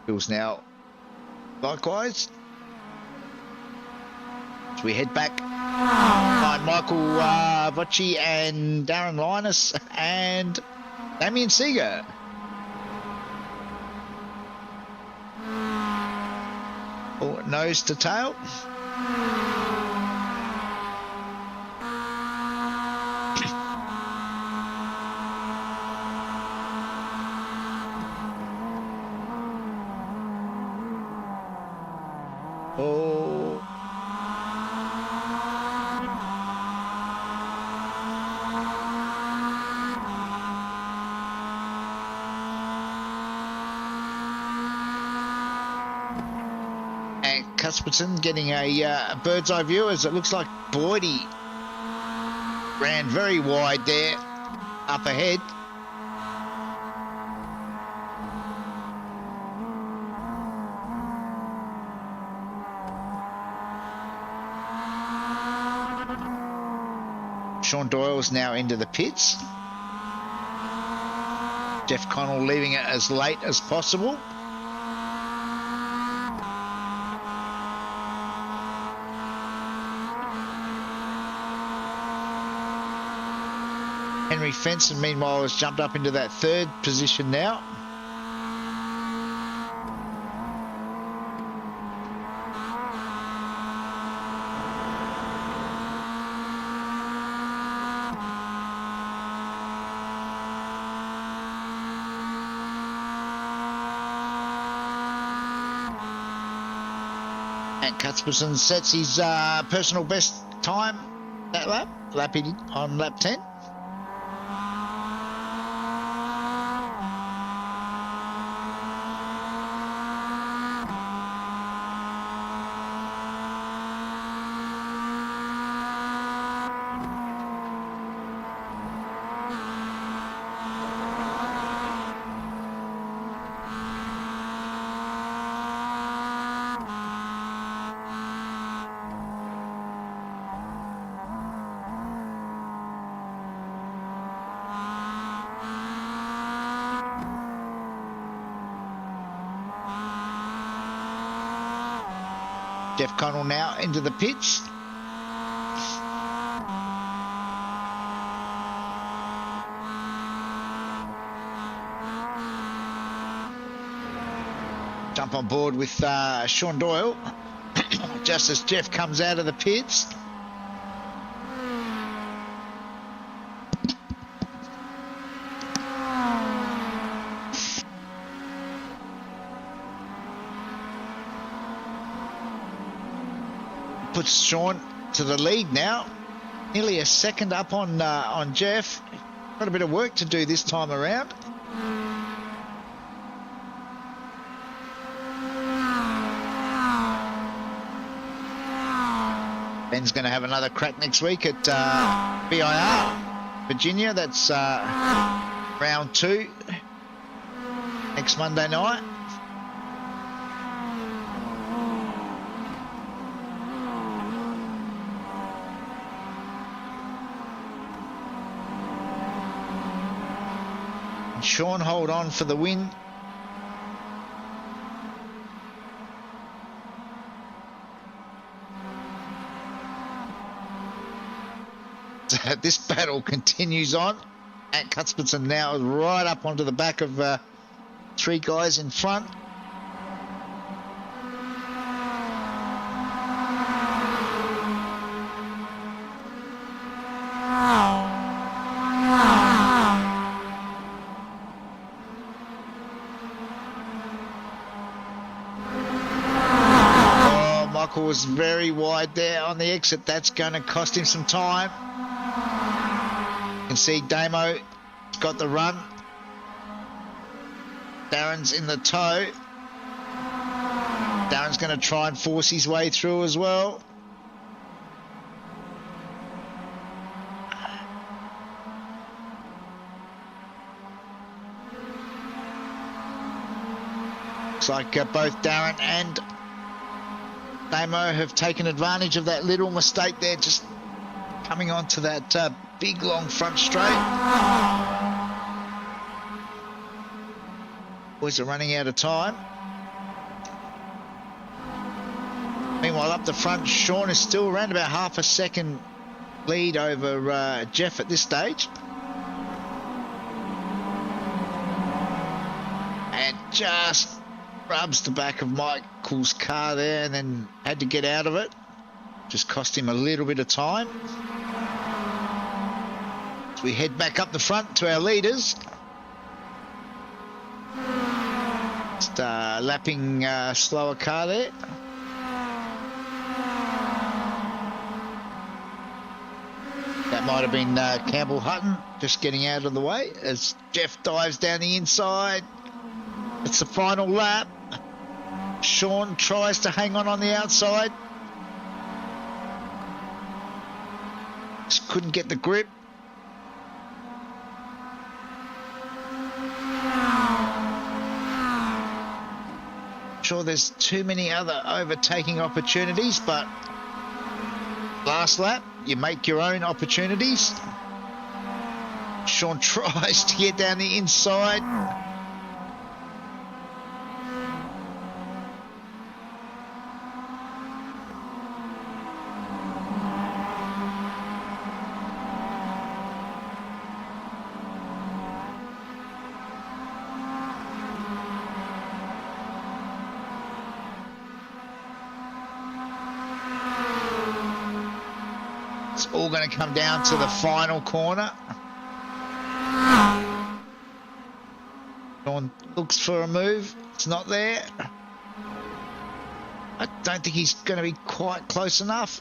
Phil's now likewise. As we head back behind Michael Vocci and Darren Linus and Damien Seeger. Oh, nose to tail. Oh. And Cuthbertson getting a bird's eye view as it looks like Boydie ran very wide there up ahead. Sean Doyle's now into the pits. Jeff Connell leaving it as late as possible. Henry Fenson, meanwhile, has jumped up into that 3rd position now. And Cuthbertson sets his personal best time that lap, lapping on lap 10. Jeff Connell now into the pits. Jump on board with Sean Doyle just as Jeff comes out of the pits. Puts Sean to the lead now, nearly a second up on Jeff. Got a bit of work to do this time around. Ben's going to have another crack next week at BIR Virginia. That's round 2 next Monday night. Sean hold on for the win. This battle continues on. At Cuthbertson now is right up onto the back of 3 guys in front. Michael was very wide there on the exit. That's going to cost him some time. You can see Damo's got the run. Darren's in the tow. Darren's going to try and force his way through as well. Looks like both Darren and Damo have taken advantage of that little mistake there, just coming onto that big long front straight. Boys are running out of time. Meanwhile, up the front, Sean is still around about half a second lead over Jeff at this stage. And just rubs the back of Michael's car there and then had to get out of it. Just cost him a little bit of time. As we head back up the front to our leaders. Just lapping slower car there. That might have been Campbell Hutton just getting out of the way as Jeff dives down the inside. It's the final lap. Sean tries to hang on the outside. Just couldn't get the grip. Sure, there's too many other overtaking opportunities, but last lap, you make your own opportunities. Sean tries to get down the inside. It's all going to come down to the final corner. Sean looks for a move. It's not there. I don't think he's going to be quite close enough.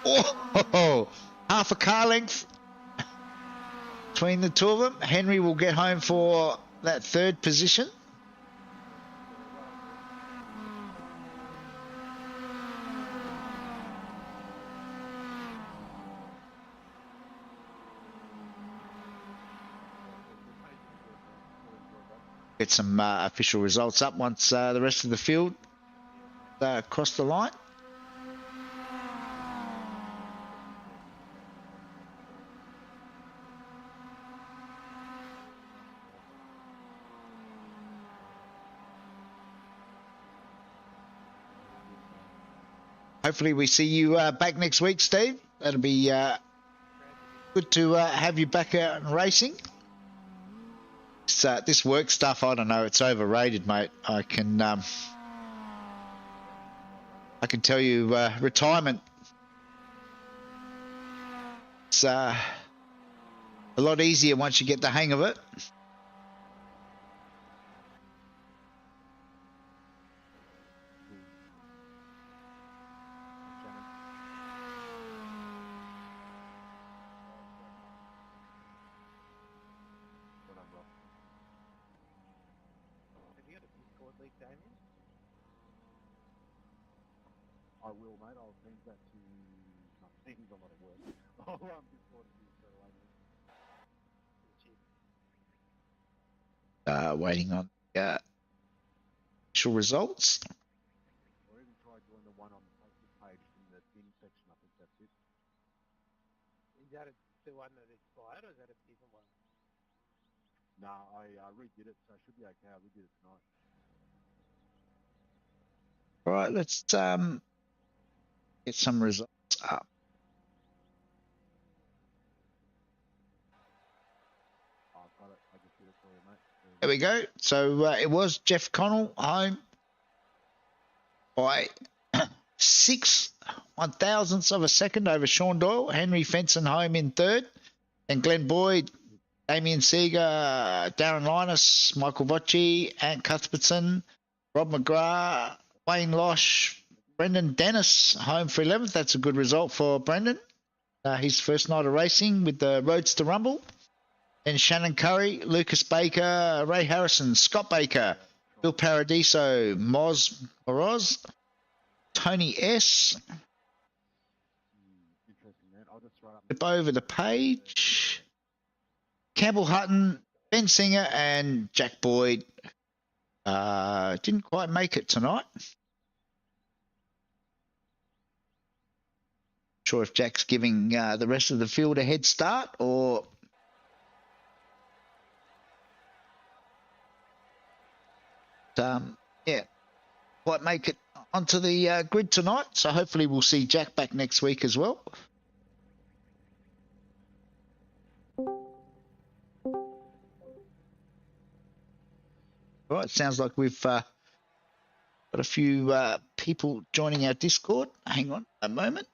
Oh, half a car length between the two of them. Henry will get home for that third position. Get some official results up once the rest of the field cross the line. Hopefully we see you back next week, Steve. That'll be good to have you back out and racing. This work stuff, I don't know, it's overrated, mate. I can tell you, retirement. It's a lot easier once you get the hang of it. I will, mate. I'll send that to my teams. I'm not at work. I'll Discord you straight away. Waiting on the actual results. Or even try join the one on the Facebook page in the pin section. I think that's it. Is that the one that expired, or is that a different one? No, I redid it, so it should be okay. I redid it tonight. All right, let's get some results up. I've got it. I just did it for you, mate. There we go. So it was Jeff Connell home by 6/1000ths of a second over Sean Doyle. Henry Fenson home in third. And Glenn Boyd, Damien Seeger, Darren Linus, Michael Vocci, Ant Cuthbertson, Rob McGrath, Wayne Losh, Brendan Dennis home for 11th. That's a good result for Brendan. His first night of racing with the Roadster Rumble. And Shannon Curry, Lucas Baker, Ray Harrison, Scott Baker, Bill Paradiso, Moz Moroz, Tony S. Interesting, man. I'll just throw it up. Flip over the page. Campbell Hutton, Ben Singer, and Jack Boyd didn't quite make it tonight. Sure if Jack's giving the rest of the field a head start or yeah, quite make it onto the grid tonight. So hopefully we'll see Jack back next week as well. All right, sounds like we've got a few people joining our Discord. Hang on a moment.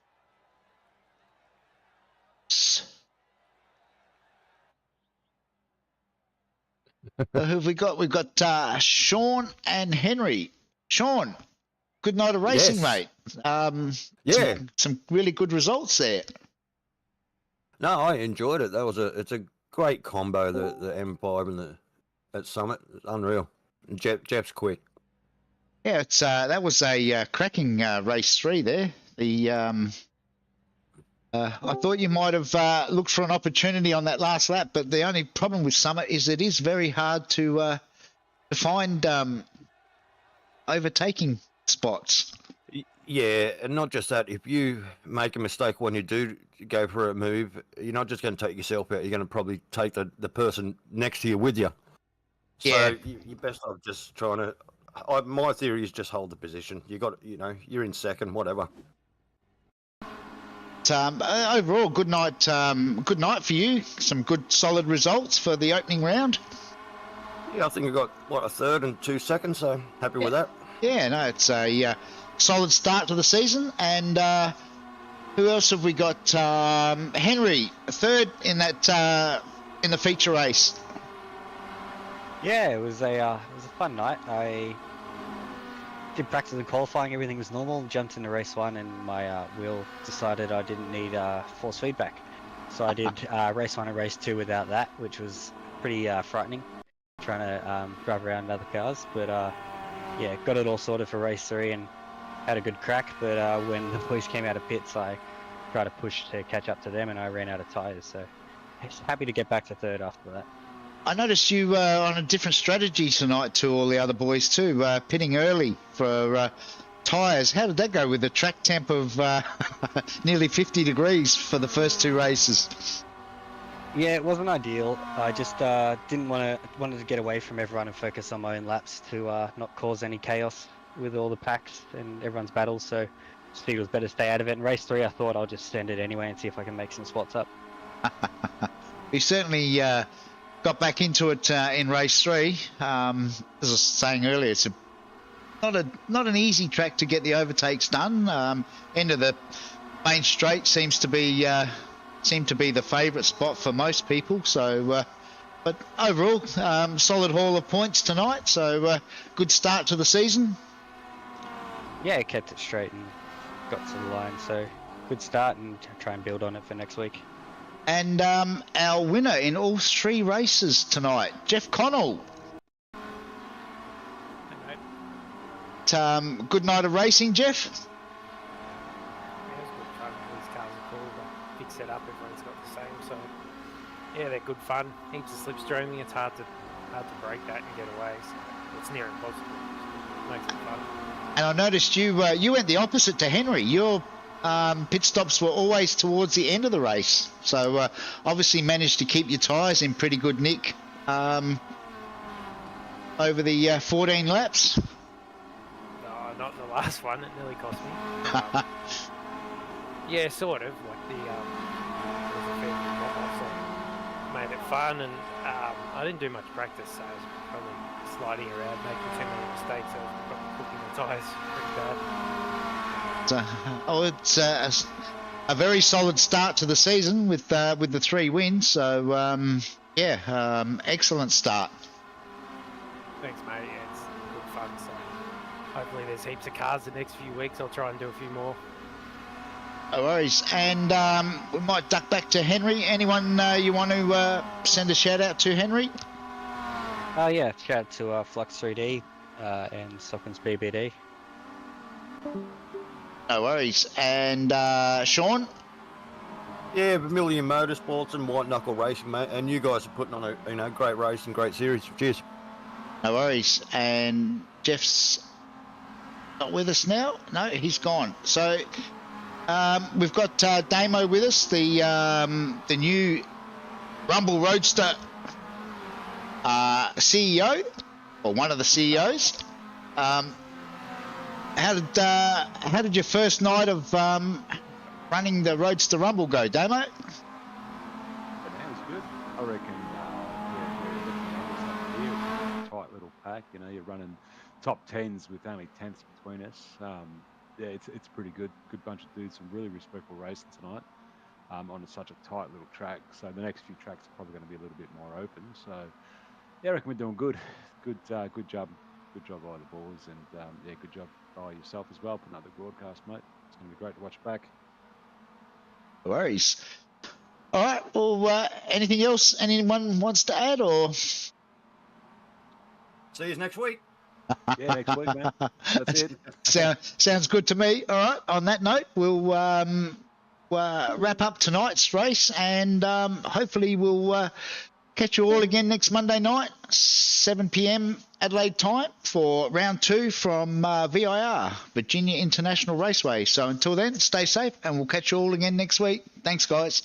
Who have we got? We've got Sean and Henry. Sean, good night of racing, Yes. mate. Yeah. Some really good results there. No, I enjoyed it. It's a great combo, the M5 and the at Summit. It's unreal. And Jeff's quick. Yeah, it's that was a cracking race 3 there. I thought you might have looked for an opportunity on that last lap, but the only problem with Summit is it is very hard to find overtaking spots. Yeah, and not just that. If you make a mistake when you do go for a move, you're not just going to take yourself out. You're going to probably take the person next to you with you. So Yeah. you're best off just trying to. My theory is just hold the position. You're in second, whatever. Overall, good night. Good night for you. Some good, solid results for the opening round. Yeah, I think we got a third and 2 seconds. So happy with that. Yeah, no, it's a solid start to the season. And who else have we got? Henry, third in that in the feature race. Yeah, it was a fun night. I did practice and qualifying, everything was normal. Jumped into race 1 and my wheel decided I didn't need force feedback. So I did race 1 and race 2 without that, which was pretty frightening, trying to drive around other cars. But yeah, got it all sorted for race 3 and had a good crack. But when the boys came out of pits, I tried to push to catch up to them and I ran out of tyres. So happy to get back to 3rd after that. I noticed you on a different strategy tonight to all the other boys too, pitting early for tyres. How did that go with the track temp of nearly 50 degrees for the first 2 races? Yeah, it wasn't ideal. I just wanted to get away from everyone and focus on my own laps to not cause any chaos with all the packs and everyone's battles. So just figured it was better to stay out of it. In race 3, I thought I'll just send it anyway and see if I can make some spots up. We certainly got back into it in race 3. As I was saying earlier, it's not an easy track to get the overtakes done. End of the main straight seemed to be the favourite spot for most people. So, but overall, solid haul of points tonight. So, good start to the season. Yeah, kept it straight and got to the line. So, good start and try and build on it for next week. And our winner in all 3 races tonight, Jeff Connell. Good night of racing, Jeff. Yeah, it was good fun. These cars are cool. They big setup. Everyone's got the same. So yeah, they're good fun. Heaps of slipstreaming. It's hard to break that and get away. So it's near impossible. It makes it fun. And I noticed you went the opposite to Henry. Your pit stops were always towards the end of the race. So obviously managed to keep your tyres in pretty good nick over the 14 laps. No, not in the last one. It nearly cost me. Yeah, sort of. Like the was a fair bit more, so made it fun, and I didn't do much practice, so I was probably sliding around, making too many mistakes. I was probably cooking the tyres pretty bad. It's a very solid start to the season with the 3 wins. So excellent start. Thanks, mate. Yeah, it's good fun. So hopefully there's heaps of cars the next few weeks. I'll try and do a few more. No worries. And we might duck back to Henry. Anyone you want to send a shout out to, Henry? Yeah, shout out to Flux 3D and Sockens BBD. No worries. And Sean? Yeah, Vermilion Motorsports and White Knuckle Racing, mate. And you guys are putting on a great race and great series. Cheers. No worries. And Jeff's not with us now. No, he's gone. So we've got Damo with us, the new Rumble Roadster CEO, or one of the CEOs. How did your first night of running the Roadster Rumble go, Damo? It was good. I reckon, it's a tight little pack. You know, you're running top 10s with only 10ths between us. Yeah, it's pretty good. Good bunch of dudes, some really respectful racing tonight on such a tight little track. So the next few tracks are probably going to be a little bit more open. So yeah, I reckon we're doing good. Good job. Good job by the boys, and yeah, good job by yourself as well, putting up the broadcast, mate. It's going to be great to watch back. No worries. All right. Well, anything else anyone wants to add, or? See you next week. Yeah, next week, man. That's it. Sounds good to me. All right. On that note, we'll wrap up tonight's race, and hopefully we'll catch you all again next Monday night, 7 p.m. Adelaide time, for round 2 from VIR, Virginia International Raceway. So until then, stay safe, and we'll catch you all again next week. Thanks, guys.